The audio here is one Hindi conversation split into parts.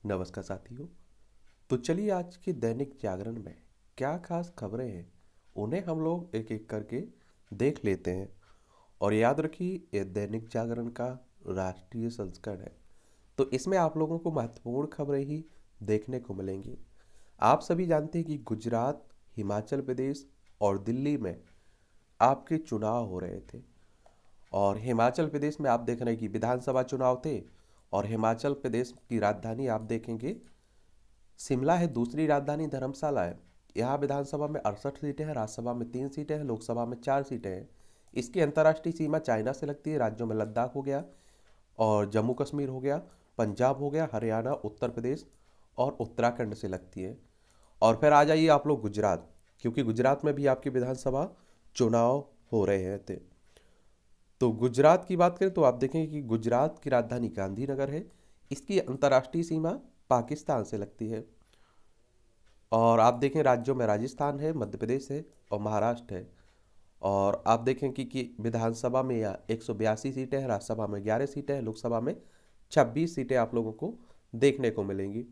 नमस्कार साथियों। तो चलिए आज के दैनिक जागरण में क्या खास खबरें हैं उन्हें हम लोग एक एक करके देख लेते हैं। और याद रखिए ये दैनिक जागरण का राष्ट्रीय संस्करण है, तो इसमें आप लोगों को महत्वपूर्ण खबरें ही देखने को मिलेंगी। आप सभी जानते हैं कि गुजरात, हिमाचल प्रदेश और दिल्ली में आपके चुनाव हो रहे थे। और हिमाचल प्रदेश में आप देख रहे हैं कि विधानसभा चुनाव थे। और हिमाचल प्रदेश की राजधानी आप देखेंगे शिमला है, दूसरी राजधानी धर्मशाला है। यहाँ विधानसभा में 68 सीटें हैं, राज्यसभा में 3 सीटें हैं, लोकसभा में 4 सीटें हैं। इसकी अंतर्राष्ट्रीय सीमा चाइना से लगती है। राज्यों में लद्दाख हो गया और जम्मू कश्मीर हो गया, पंजाब हो गया, हरियाणा, उत्तर प्रदेश और उत्तराखंड से लगती है। और फिर आ जाइए आप लोग गुजरात, क्योंकि गुजरात में भी आपकी विधानसभा चुनाव हो रहे थे। तो गुजरात की बात करें तो आप देखेंगे कि गुजरात की राजधानी गांधीनगर है। इसकी अंतर्राष्ट्रीय सीमा पाकिस्तान से लगती है। और आप देखें राज्यों में राजस्थान है, मध्य प्रदेश है और महाराष्ट्र है। और आप देखें कि विधानसभा में यहाँ 182 सीटें हैं, राज्यसभा में 11 सीटें हैं, लोकसभा में 26 सीटें आप लोगों को देखने को मिलेंगी।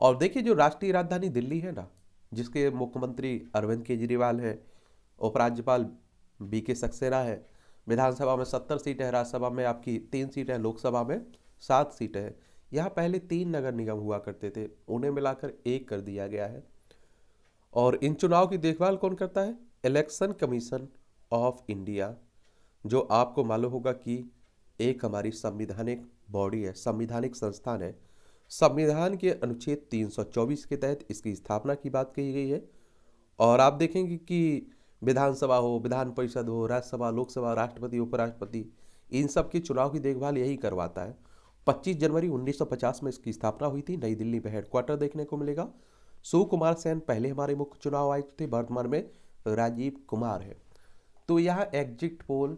और देखिए जो राष्ट्रीय राजधानी दिल्ली है ना, जिसके मुख्यमंत्री अरविंद केजरीवाल है, उपराज्यपाल BK सक्सेना है। विधानसभा में 70 सीटें हैं, राज्यसभा में आपकी 3 सीटें हैं, लोकसभा में 7 सीटें हैं। यहाँ पहले 3 नगर निगम हुआ करते थे, उन्हें मिलाकर 1 कर दिया गया है। और इन चुनाव की देखभाल कौन करता है? इलेक्शन कमीशन ऑफ इंडिया, जो आपको मालूम होगा कि एक हमारी संवैधानिक बॉडी है, संवैधानिक संस्थान है। संविधान के अनुच्छेद 324 के तहत इसकी स्थापना की बात कही गई है। और आप देखेंगे कि विधानसभा हो, विधान परिषद हो, राज्यसभा, लोकसभा, राष्ट्रपति, उपराष्ट्रपति, इन सब के चुनाव की देखभाल यही करवाता है। 25 जनवरी 1950 में इसकी स्थापना हुई थी। नई दिल्ली में हेडक्वार्टर देखने को मिलेगा। सुकुमार सेन पहले हमारे मुख्य चुनाव आयुक्त थे, वर्तमान में राजीव कुमार है। तो यहाँ एग्जिट पोल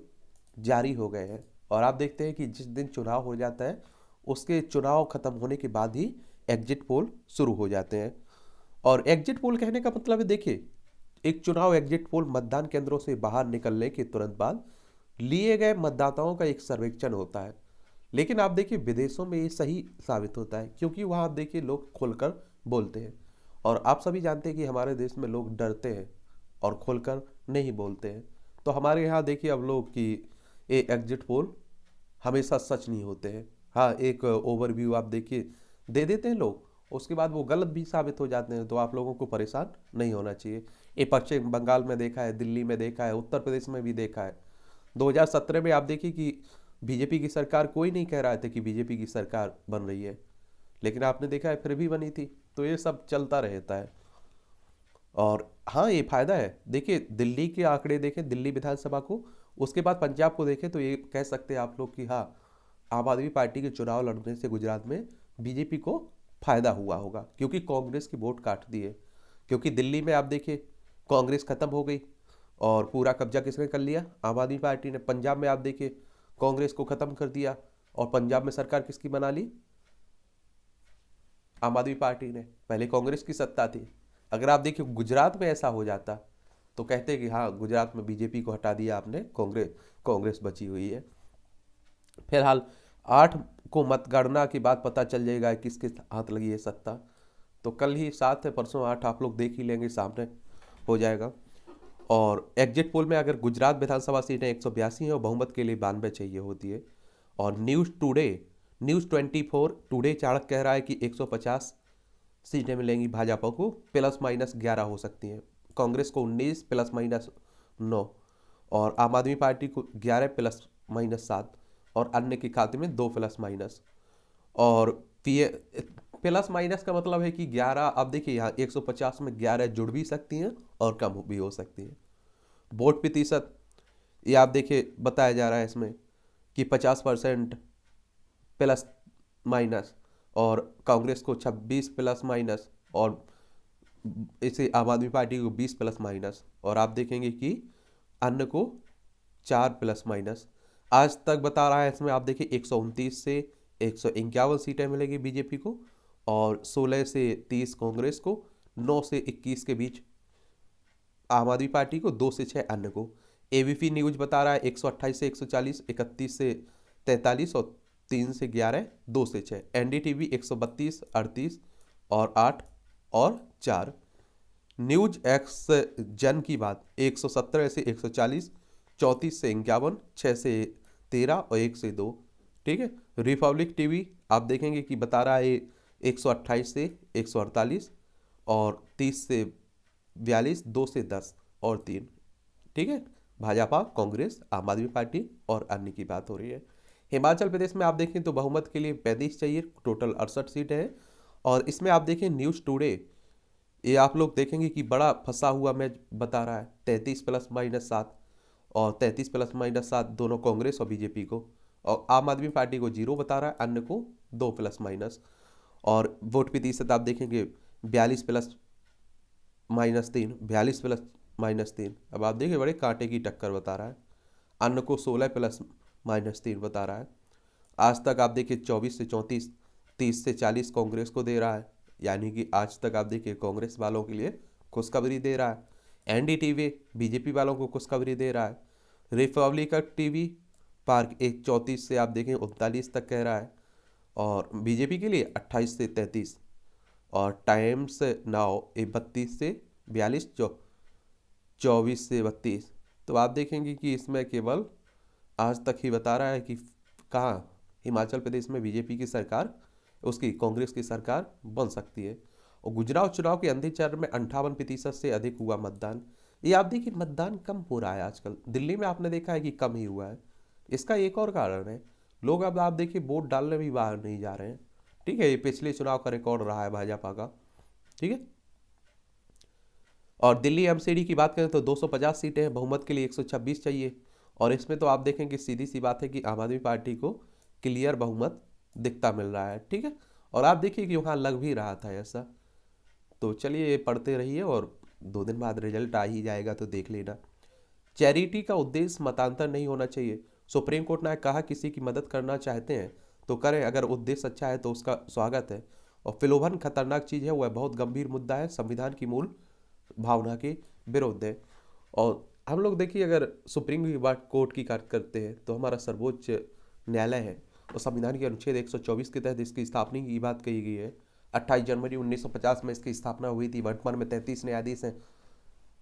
जारी हो गए हैं। और आप देखते हैं कि जिस दिन चुनाव हो जाता है उसके चुनाव खत्म होने के बाद ही एग्जिट पोल शुरू हो जाते हैं। और एग्जिट पोल कहने का मतलब है, देखिए एक चुनाव एग्जिट पोल मतदान केंद्रों से बाहर निकलने के तुरंत बाद लिए गए मतदाताओं का एक सर्वेक्षण होता है। लेकिन आप देखिए विदेशों में ये सही साबित होता है, क्योंकि वहाँ आप देखिए लोग खुलकर बोलते हैं। और आप सभी जानते हैं कि हमारे देश में लोग डरते हैं और खुलकर नहीं बोलते हैं। तो हमारे यहाँ देखिए अब लोग कि ये एग्जिट पोल हमेशा सच नहीं होते हैं। हाँ, एक ओवरव्यू आप देखिए दे देते हैं लोग, उसके बाद वो गलत भी साबित हो जाते हैं। तो आप लोगों को परेशान नहीं होना चाहिए। ये पश्चिम बंगाल में देखा है, दिल्ली में देखा है, उत्तर प्रदेश में भी देखा है। 2017 में आप देखिए कि बीजेपी की सरकार, कोई नहीं कह रहा था कि बीजेपी की सरकार बन रही है, लेकिन आपने देखा है फिर भी बनी थी। तो ये सब चलता रहता है। और हाँ, ये फायदा है। देखिए दिल्ली के आंकड़े देखें, दिल्ली विधानसभा को, उसके बाद पंजाब को देखें, तो ये कह सकते हैं आप लोग कि हाँ, आम आदमी पार्टी के चुनाव लड़ने से गुजरात में बीजेपी को फायदा हुआ होगा, क्योंकि कांग्रेस की वोट काट दी है। क्योंकि दिल्ली में आप देखिए कांग्रेस खत्म हो गई और पूरा कब्जा किसने कर लिया? आम आदमी पार्टी ने। पंजाब में आप देखिए कांग्रेस को खत्म कर दिया और पंजाब में सरकार किसकी बना ली? आम आदमी पार्टी ने। पहले कांग्रेस की सत्ता थी। अगर आप देखिए गुजरात में ऐसा हो जाता तो कहते कि हाँ, गुजरात में बीजेपी को हटा दिया आपने, कांग्रेस कांग्रेस बची हुई है। फिलहाल 8 को मतगणना के बाद पता चल जाएगा किसके हाथ लगी है सत्ता। तो कल ही 7 है, परसों 8 आप लोग देख ही लेंगे, सामने हो जाएगा। और एग्जिट पोल में अगर गुजरात विधानसभा सीटें 182 हैं और बहुमत के लिए 92 चाहिए होती है। और न्यूज़ 24 टुडे चाणक्य कह रहा है कि 150 सीटें मिलेंगी भाजपा को, प्लस माइनस 11 हो सकती हैं। कांग्रेस को 19 प्लस माइनस 9 और आम आदमी पार्टी को 11 प्लस माइनस 7 और अन्य के खाते में 2 प्लस माइनस। और प्लस माइनस का मतलब है कि 11, अब देखिए यहाँ 150 में 11 जुड़ भी सकती हैं और कम भी हो सकती हैं। वोट प्रतिशत ये आप देखिए बताया जा रहा है इसमें कि 50% प्लस माइनस, और कांग्रेस को 26 प्लस माइनस, और इसे आम आदमी पार्टी को 20 प्लस माइनस, और आप देखेंगे कि अन्य को 4 प्लस माइनस। आज तक बता रहा है इसमें आप देखिए 129 से 151 सीटें मिलेगी बीजेपी को, और 16 से 30 कांग्रेस को, 9 से 21 के बीच आम आदमी पार्टी को, 2 से 6 अन्य को। एबीपी न्यूज बता रहा है 128 से 140, 31 से 43 और 3 से 11, 2 से 6। NDTV 132, 38 और 8 और 4। न्यूज एक्स जन की बात 117 से 140, 34 से 51, 6 से 13 और 1 से 2। ठीक है। रिपब्लिक टीवी आप देखेंगे कि बता रहा है 128 से 148 और 30 से 42, 2 से 10 और 3। ठीक है। भाजपा, कांग्रेस, आम आदमी पार्टी और अन्य की बात हो रही है। हिमाचल प्रदेश में आप देखें तो बहुमत के लिए 35 चाहिए, टोटल 68 सीटें हैं। और इसमें आप देखें न्यूज़ टुडे, ये आप लोग देखेंगे कि बड़ा फंसा हुआ मैच बता रहा है। 33 प्लस माइनस 7 और 33 प्लस माइनस 7 दोनों कांग्रेस और बीजेपी को, और आम आदमी पार्टी को 0 बता रहा है, अन्य को 2 प्लस माइनस। और वोट प्रतिशत आप देखेंगे 42 प्लस माइनस 3, 42 प्लस माइनस 3। अब आप देखिए बड़े कांटे की टक्कर बता रहा है। अन्य को 16 प्लस माइनस 3 बता रहा है। आज तक आप देखिए 24 से 34, 30 से 40 कांग्रेस को दे रहा है। यानी कि आज तक आप देखिए कांग्रेस वालों के लिए खुशखबरी दे रहा है। NDTV बीजेपी वालों को खुशखबरी दे रहा है। रिपब्लिकन टीवी पार्क एक 34 से आप देखें 39 तक कह रहा है, और बीजेपी के लिए 28 से 33। और टाइम्स नाउ 32 से 42, 24 से 32। तो आप देखेंगे कि इसमें केवल आज तक ही बता रहा है कि कहाँ हिमाचल प्रदेश में बीजेपी की सरकार, उसकी कांग्रेस की सरकार बन सकती है। और गुजरात चुनाव के अंतिम चरण में 58% से अधिक हुआ मतदान। ये आप देखिए मतदान कम हो रहा है आजकल। दिल्ली में आपने देखा है कि कम ही हुआ है। इसका एक और कारण है, लोग अब आप देखिए वोट डालने भी बाहर नहीं जा रहे हैं। ठीक है। ये पिछले चुनाव का रिकॉर्ड रहा है भाजपा का। ठीक है। और दिल्ली MCD की बात करें तो 250 सीटें हैं, बहुमत के लिए 126 चाहिए। और इसमें तो आप देखें कि सीधी सी बात है कि आम आदमी पार्टी को क्लियर बहुमत दिखता मिल रहा है। ठीक है। और आप देखिए कि वहाँ लग भी रहा था ऐसा। तो चलिए पढ़ते रहिए, और 2 दिन बाद रिजल्ट आ ही जाएगा तो देख लेना। चैरिटी का उद्देश्य मतांतर नहीं होना चाहिए। सुप्रीम कोर्ट ने कहा किसी की मदद करना चाहते हैं तो करें, अगर उद्देश्य अच्छा है तो उसका स्वागत है। और प्रलोभन खतरनाक चीज़ है, वह बहुत गंभीर मुद्दा है, संविधान की मूल भावना के विरुद्ध है। और हम लोग देखिए अगर सुप्रीम कोर्ट की बात करते हैं तो हमारा सर्वोच्च न्यायालय है, और संविधान के अनुच्छेद 124 के तहत इसकी स्थापना की बात कही गई है। 28 जनवरी 1950 में इसकी स्थापना हुई थी। वर्तमान में 33 न्यायाधीश हैं,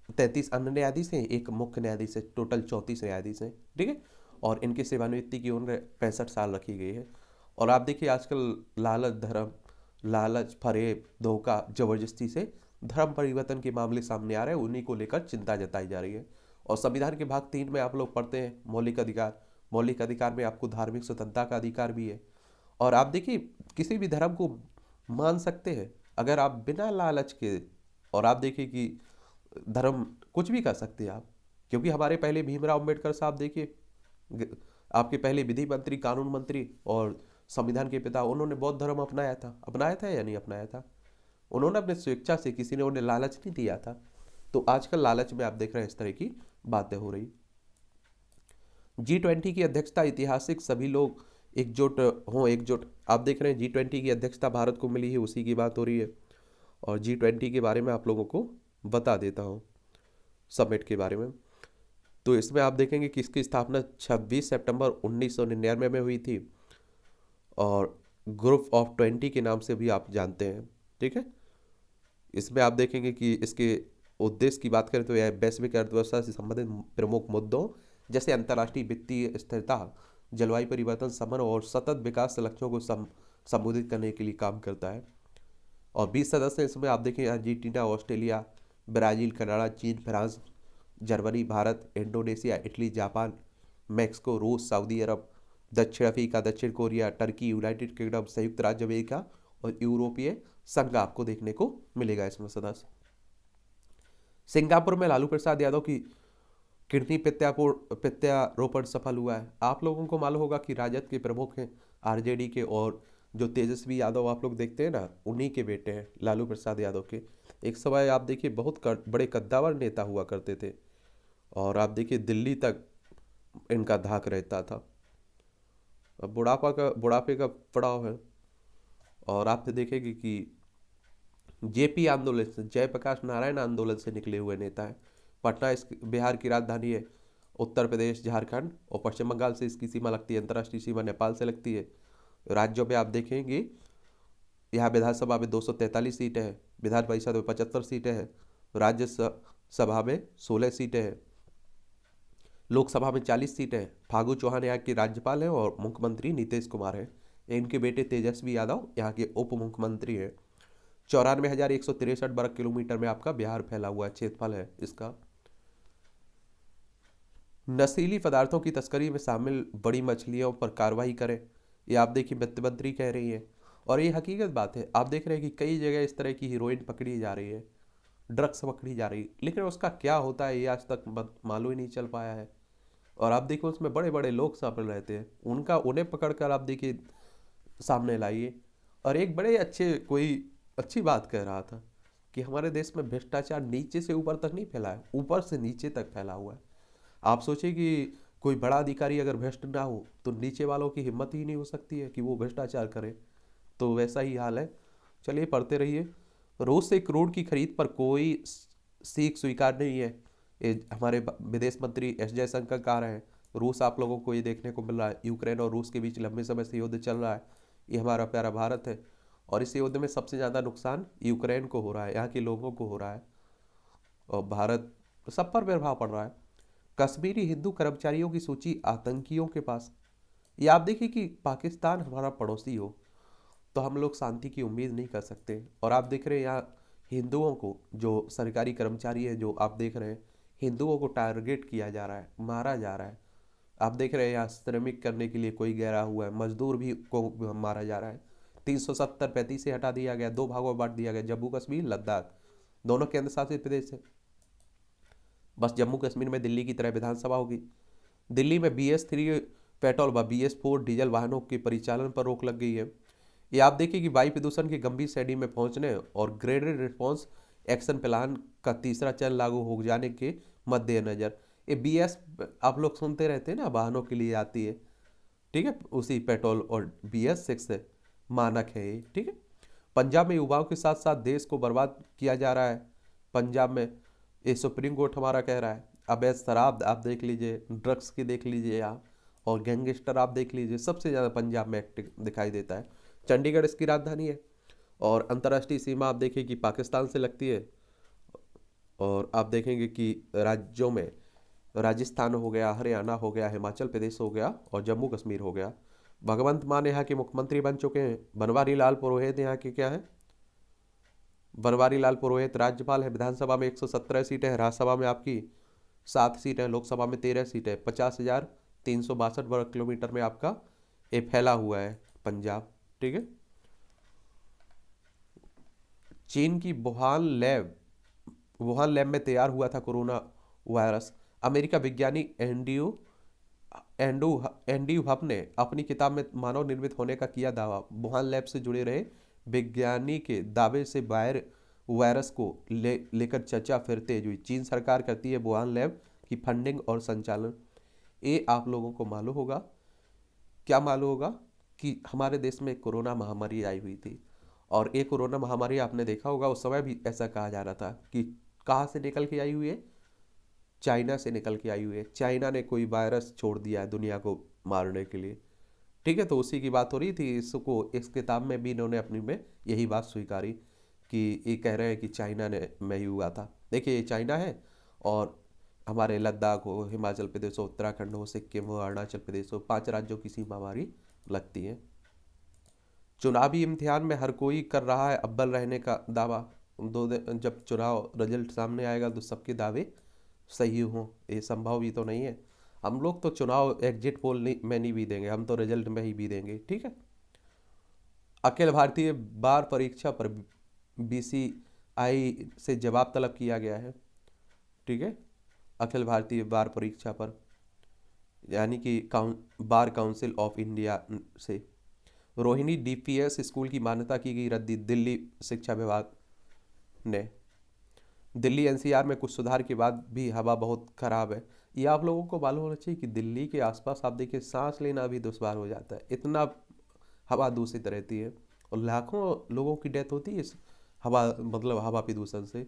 33 अन्य न्यायाधीश हैं, एक मुख्य न्यायाधीश है, टोटल 34 न्यायाधीश हैं। ठीक है। और इनकी सेवानिवृत्ति की उम्र 65 साल रखी गई है। और आप देखिए आजकल लालच, धर्म, लालच, फरेब, धोखा, जबरदस्ती से धर्म परिवर्तन के मामले सामने आ रहे हैं, उन्हीं को लेकर चिंता जताई जा रही है। और संविधान के भाग 3 में आप लोग पढ़ते हैं मौलिक अधिकार। मौलिक अधिकार में आपको धार्मिक स्वतंत्रता का अधिकार भी है। और आप देखिए किसी भी धर्म को मान सकते हैं अगर आप बिना लालच के। और आप देखिए कि धर्म कुछ भी कर सकते हैं आप, क्योंकि हमारे पहले भीमराव अम्बेडकर साहब देखिए, आपके पहले विधि मंत्री, कानून मंत्री और संविधान के पिता, उन्होंने बौद्ध धर्म अपनाया था या नहीं अपनाया था? उन्होंने अपने स्वेच्छा से, किसी ने उन्हें लालच नहीं दिया था। तो आजकल लालच में आप देख रहे हैं इस तरह की बातें हो रही। G20 की अध्यक्षता ऐतिहासिक, सभी लोग एकजुट। आप देख रहे हैं G20 की अध्यक्षता भारत को मिली है, उसी की बात हो रही है। और G20 के बारे में आप लोगों को बता देता हूँ, समिट के बारे में। तो इसमें आप देखेंगे कि इसकी स्थापना 26 सितंबर 1999 में हुई थी, और ग्रुप ऑफ 20 के नाम से भी आप जानते हैं। ठीक है। इसमें आप देखेंगे कि इसके उद्देश्य की बात करें तो यह वैश्विक अर्थव्यवस्था से संबंधित प्रमुख मुद्दों जैसे अंतर्राष्ट्रीय वित्तीय स्थिरता, जलवायु परिवर्तन, समन्वय और सतत विकास लक्ष्यों को संबोधित करने के लिए काम करता है। और 20 सदस्य इसमें आप देखें अर्जेंटीना, ऑस्ट्रेलिया, ब्राज़ील, कनाडा, चीन, France, Germany, Bharat, Indonesia, Italy, Japan, Mexico, रूस, सऊदी अरब, दक्षिण अफ्रीका, दक्षिण कोरिया, टर्की, यूनाइटेड किंगडम, संयुक्त राज्य अमेरिका और यूरोपीय संघ आपको देखने को मिलेगा इसमें सदस्य। सिंगापुर में लालू प्रसाद यादव की किडनी प्रत्यारोपण सफल हुआ है। आप लोगों को मालूम होगा कि राजद के प्रमुख हैं RJD के, और जो तेजस्वी यादव आप लोग देखते हैं ना, उन्हीं के बेटे हैं लालू प्रसाद यादव के। एक समय आप देखिए बहुत बड़े कद्दावर नेता हुआ करते थे, और आप देखिए दिल्ली तक इनका धाक रहता था। अब बुढ़ापे का पड़ाव है। और आप देखेंगे कि JP आंदोलन से, जयप्रकाश नारायण आंदोलन से निकले हुए नेता हैं। पटना बिहार की राजधानी है। उत्तर प्रदेश, झारखंड और पश्चिम बंगाल से इसकी सीमा लगती है। अंतर्राष्ट्रीय सीमा नेपाल से लगती है। राज्यों में आप देखेंगे यहाँ विधानसभा में 243 सीटें हैं, विधान परिषद में 75 सीटें हैं, सभा में 16 सीटें हैं, लोकसभा में 40 सीटें हैं। फागू चौहान यहाँ के राज्यपाल हैं और मुख्यमंत्री नीतीश कुमार हैं। इनके बेटे तेजस्वी यादव यहाँ के उप मुख्यमंत्री हैं। 94,163 वर्ग किलोमीटर में आपका बिहार फैला हुआ है, क्षेत्रफल है इसका। नशीली पदार्थों की तस्करी में शामिल बड़ी मछलियों पर कार्रवाई करें, ये आप देखिए वित्त मंत्री कह रही है। और ये हकीकत बात है, आप देख रहे हैं कि कई जगह इस तरह की हीरोइन पकड़ी जा रही है, ड्रग्स पकड़ी जा रही है, लेकिन उसका क्या होता है ये आज तक मालूम ही नहीं चल पाया है। और आप देखिए उसमें बड़े बड़े लोग शामिल रहते हैं, उन्हें पकड़ कर आप देखिए सामने लाइए। और एक बड़े कोई अच्छी बात कह रहा था कि हमारे देश में भ्रष्टाचार नीचे से ऊपर तक नहीं फैला है, ऊपर से नीचे तक फैला हुआ है। आप सोचिए कि कोई बड़ा अधिकारी अगर भ्रष्ट ना हो तो नीचे वालों की हिम्मत ही नहीं हो सकती है कि वो भ्रष्टाचार करे। तो वैसा ही हाल है। चलिए पढ़ते रहिए। रूस से करोड़ की खरीद पर कोई सीख स्वीकार नहीं है, ये हमारे विदेश मंत्री एस जयशंकर कह रहे हैं। रूस आप लोगों को ये देखने को मिल रहा है, यूक्रेन और रूस के बीच लंबे समय से युद्ध चल रहा है। ये हमारा प्यारा भारत है और इस युद्ध में सबसे ज़्यादा नुकसान यूक्रेन को हो रहा है, यहाँ के लोगों को हो रहा है, और भारत सब पर प्रभाव पड़ रहा है। कश्मीरी हिंदू कर्मचारियों की सूची आतंकियों के पास। ये आप देखिए कि पाकिस्तान हमारा पड़ोसी हो तो हम लोग शांति की उम्मीद नहीं कर सकते। और आप देख रहे हैं यहाँ हिंदुओं को, जो सरकारी कर्मचारी है, जो आप देख रहे हैं हिंदुओं को टारगेट किया जा रहा है, मारा जा रहा है। आप देख रहे हैं यहाँ श्रमिक करने के लिए कोई गया हुआ है, मजदूर भी को मारा जा रहा है। 370 35 से हटा दिया गया, 2 भागों में बांट दिया गया। जम्मू कश्मीर लद्दाख दोनों केंद्र शासित प्रदेश है। बस जम्मू कश्मीर में दिल्ली की तरह विधानसभा होगी। दिल्ली में BS3 पेट्रोल व BS4 डीजल वाहनों के परिचालन पर रोक लग गई है। ये आप देखिए कि वायु प्रदूषण की गंभीर श्रेणी में पहुंचने और ग्रेडेड रिस्पॉन्स एक्शन प्लान का तीसरा चरण लागू हो जाने के मद्देनजर ये BS आप लोग सुनते रहते हैं ना, वाहनों के लिए आती है, ठीक है, उसी पेट्रोल और BS6 है, मानक है ये, ठीक है। पंजाब में युवाओं के साथ साथ देश को बर्बाद किया जा रहा है। पंजाब में ये सुप्रीम कोर्ट हमारा कह रहा है। अवैध शराब आप देख लीजिए, ड्रग्स की देख लीजिए यहाँ, और गैंगस्टर आप देख लीजिए, सबसे ज़्यादा पंजाब में एक्टिव दिखाई देता है। चंडीगढ़ इसकी राजधानी है और अंतर्राष्ट्रीय सीमा आप देखिए कि पाकिस्तान से लगती है। और आप देखेंगे कि राज्यों में राजस्थान हो गया, हरियाणा हो गया, हिमाचल प्रदेश हो गया और जम्मू कश्मीर हो गया। भगवंत मान यहाँ के मुख्यमंत्री बन चुके हैं। बनवारी लाल पुरोहित यहाँ के क्या है, बनवारी लाल पुरोहित राज्यपाल है। विधानसभा में 117 सीटें हैं, राज्यसभा में आपकी 7 सीटें, लोकसभा में 13 सीटें। 50,362 वर्ग किलोमीटर में आपका ये फैला हुआ है पंजाब, ठीक है। चीन की वुहान लैब में तैयार हुआ था कोरोना वायरस। अमेरिका वैज्ञानिक एंड्रू हफ ने अपनी किताब में मानव निर्मित होने का किया दावा। वुहान लैब से जुड़े रहे विज्ञानी के दावे से वायरस को लेकर चर्चा फिर तेज हुई। चीन सरकार करती है वुहान लैब की फंडिंग और संचालन। ये आप लोगों को मालूम होगा, क्या मालूम होगा कि हमारे देश में कोरोना महामारी आई हुई थी, और ये कोरोना महामारी आपने देखा होगा उस समय भी ऐसा कहा जा रहा था कि कहाँ से निकल के आई हुई है, चाइना से निकल के आई हुई है। चाइना ने कोई वायरस छोड़ दिया है दुनिया को मारने के लिए, ठीक है। तो उसी की बात हो रही थी। इसको इस किताब में भी इन्होंने अपनी में यही बात स्वीकारी कि ये कह रहे हैं कि चाइना ने में ही हुआ था। देखिए ये चाइना है और हमारे लद्दाख हो, हिमाचल प्रदेश हो, उत्तराखंड हो, सिक्किम हो, अरुणाचल प्रदेश हो, 5 राज्यों की सीमा हमारी लगती है। चुनावी इम्तिहान में हर कोई कर रहा है अव्वल रहने का दावा। जब चुनाव रिजल्ट सामने आएगा तो सबके दावे सही हों, ये संभव भी तो नहीं है। हम लोग तो चुनाव एग्जिट पोल में नहीं भी देंगे, हम तो रिजल्ट में ही भी देंगे, ठीक है। अखिल भारतीय बार परीक्षा पर BCI से जवाब तलब किया गया है, ठीक है। अखिल भारतीय बार परीक्षा पर यानी कि बार काउंसिल ऑफ इंडिया से रोहिणी DPS स्कूल की मान्यता की गई रद्दी। दिल्ली शिक्षा विभाग ने दिल्ली NCR में कुछ सुधार के बाद भी हवा बहुत खराब है। ये आप लोगों को मालूम होना चाहिए कि दिल्ली के आसपास आप देखिए सांस लेना भी दुश्वार हो जाता है, इतना हवा दूषित रहती है और लाखों लोगों की डेथ होती है इस हवा प्रदूषण से।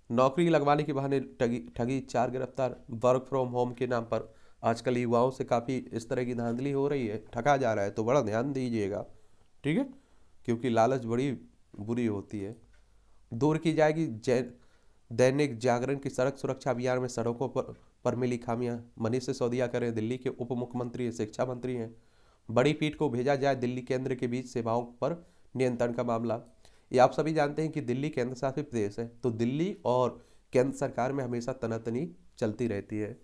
नौकरी लगवाने के बहाने ठगी 4 गिरफ्तार। वर्क फ्रॉम होम के नाम पर आजकल युवाओं से काफ़ी इस तरह की धांधली हो रही है, ठगा जा रहा है, तो बड़ा ध्यान दीजिएगा, ठीक है, क्योंकि लालच बड़ी बुरी होती है। दूर की जाएगी दैनिक जागरण की सड़क सुरक्षा अभियान में सड़कों पर मिली खामियां। मनीष सिसोदिया करें दिल्ली के उप मुख्यमंत्री हैं, शिक्षा मंत्री हैं। बड़ी पीठ को भेजा जाए दिल्ली केंद्र के बीच सेवाओं पर नियंत्रण का मामला। ये आप सभी जानते हैं कि दिल्ली केंद्र शासित प्रदेश है, तो दिल्ली और केंद्र सरकार में हमेशा तनातनी चलती रहती है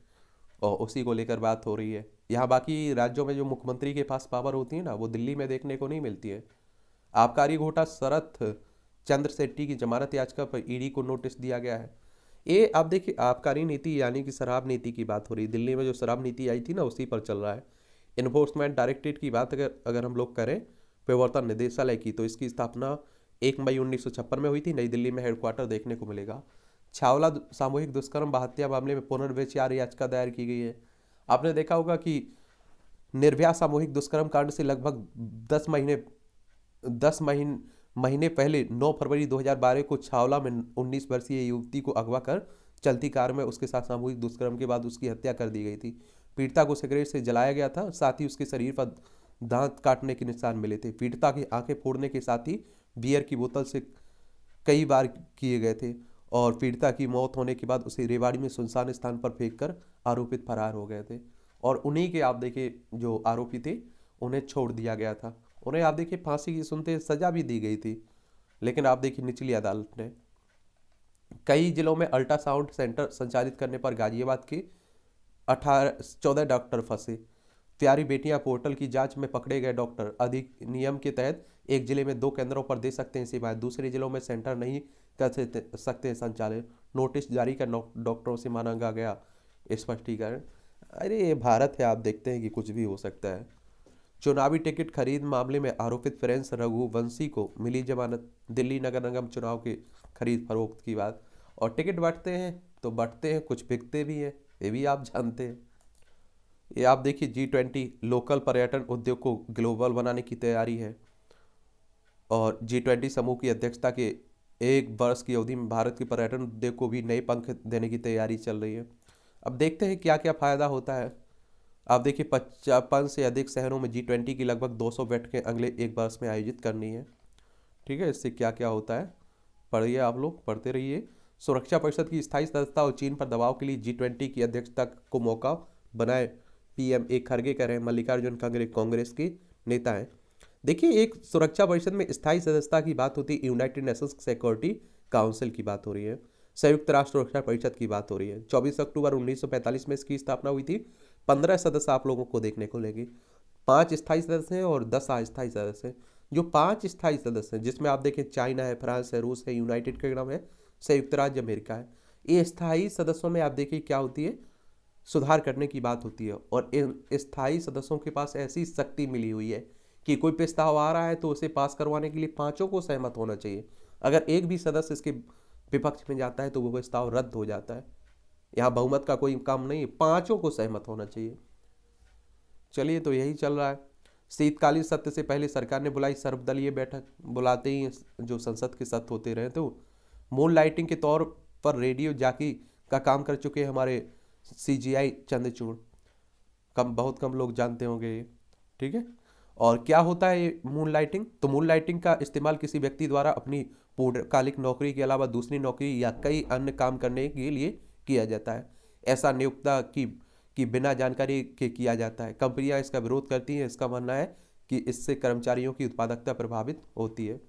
और उसी को लेकर बात हो रही है। यहाँ बाकी राज्यों में जो मुख्यमंत्री के पास पावर होती है ना, वो दिल्ली में देखने को नहीं मिलती है। आबकारी घोटाला शरत चंद्र शेट्टी की जमानत याचिका पर ईडी को नोटिस दिया गया है। ये आप देखिए, आबकारी नीति यानी कि शराब नीति की बात हो रही है। दिल्ली में जो शराब नीति आई थी ना, उसी पर चल रहा है। इन्फोर्समेंट डायरेक्टरेट की बात अगर हम लोग करें, प्रवर्तन निदेशालय की, तो इसकी स्थापना 1 मई 1956 में हुई थी। नई दिल्ली में हेडक्वार्टर देखने को मिलेगा। छावला सामूहिक दुष्कर्म हत्या मामले में पुनर्विचार याचिका दायर की गई है। आपने देखा होगा कि निर्भया सामूहिक दुष्कर्म कांड से लगभग 10 महीने पहले 9 फरवरी 2012 को छावला में 19 वर्षीय युवती को अगवा कर चलती कार में उसके साथ सामूहिक दुष्कर्म के बाद उसकी हत्या कर दी गई थी। पीड़िता को सिगरेट से जलाया गया था, साथ ही उसके शरीर पर दांत काटने के निशान मिले थे। पीड़िता की आंखें फोड़ने के साथ ही बियर की बोतल से कई बार किए गए थे और पीड़िता की मौत होने के बाद उसे रेवाड़ी में सुनसान स्थान पर फेंककर आरोपित फरार हो गए थे। और उन्हीं के आप देखिए जो आरोपी थे, उन्हें छोड़ दिया गया था। उन्हें आप देखिए फांसी की सुनते सजा भी दी गई थी, लेकिन आप देखिए निचली अदालत ने। कई जिलों में अल्ट्रासाउंड सेंटर संचालित करने पर गाजियाबाद के 14 डॉक्टर फंसे। प्यारी बेटियां पोर्टल की जांच में पकड़े गए डॉक्टर। अधिनियम के तहत एक जिले में 2 केंद्रों पर दे सकते हैं सेवाएं, दूसरे जिलों में सेंटर नहीं कर सकते हैं संचालित। नोटिस जारी कर डॉक्टरों से मांगा गया स्पष्टीकरण। अरे ये भारत है, आप देखते हैं कि कुछ भी हो सकता है। चुनावी टिकट खरीद मामले में आरोपित प्रिंस रघुवंशी को मिली जमानत। दिल्ली नगर निगम चुनाव के खरीद फरोख्त की बात। और टिकट बांटते हैं तो बांटते हैं, कुछ बिकते भी हैं, ये भी आप जानते हैं। ये आप देखिए G20 लोकल पर्यटन उद्योग को ग्लोबल बनाने की तैयारी है। और G20 समूह की अध्यक्षता के 1 वर्ष की अवधि में भारत के पर्यटन उद्योग को भी नए पंख देने की तैयारी चल रही है। अब देखते हैं क्या क्या फायदा होता है। आप देखिए 55 से अधिक शहरों में G20 की लगभग 200 बैठकें अगले 1 वर्ष में आयोजित करनी है। ठीक है, इससे क्या क्या होता है पढ़िए, आप लोग पढ़ते रहिए। सुरक्षा परिषद की स्थायी सदस्यता और चीन पर दबाव के लिए G20 की अध्यक्षता को मौका बनाए PM ए खड़गे कह रहे हैं। मल्लिकार्जुन खड़गे कांग्रेस के नेता हैं। देखिए, एक सुरक्षा परिषद में स्थायी सदस्यता की बात होती है, यूनाइटेड नेशंस सिक्योरिटी काउंसिल की बात हो रही है, संयुक्त राष्ट्र सुरक्षा परिषद की बात हो रही है। 24 अक्टूबर 1945 में इसकी स्थापना हुई थी। 15 सदस्य आप लोगों को देखने को मिलेंगे। 5 स्थायी सदस्य हैं और 10 अस्थायी सदस्य हैं। जो 5 स्थायी सदस्य हैं, जिसमें आप देखें चाइना है, फ्रांस है, रूस है, यूनाइटेड किंगडम है, संयुक्त राज्य अमेरिका है। ये स्थायी सदस्यों में आप देखिए क्या होती है, सुधार करने की बात होती है। और इन स्थायी सदस्यों के पास ऐसी शक्ति मिली हुई है कि कोई प्रस्ताव आ रहा है तो उसे पास करवाने के लिए 5 को सहमत होना चाहिए। अगर एक भी सदस्य इसके विपक्ष में जाता है तो वो प्रस्ताव रद्द हो जाता है। यहाँ बहुमत का कोई काम नहीं, 5 को सहमत होना चाहिए। चलिए, तो यही चल रहा है। शीतकालीन सत्र से पहले सरकार ने बुलाई सर्वदलीय बैठक। बुलाते ही जो संसद के सत्र होते रहे, तो मून लाइटिंग के तौर पर रेडियो जाकी का काम कर चुके हैं हमारे CGI चंद्रचूड़। बहुत कम लोग जानते होंगे ये, ठीक है। और क्या होता है ये मून लाइटिंग? तो मून लाइटिंग का इस्तेमाल किसी व्यक्ति द्वारा अपनी पूर्णकालिक नौकरी के अलावा दूसरी नौकरी या कई अन्य काम करने के लिए किया जाता है। ऐसा नियोक्ता की बिना जानकारी के किया जाता है। कंपनियां इसका विरोध करती हैं। इसका मानना है कि इससे कर्मचारियों की उत्पादकता प्रभावित होती है।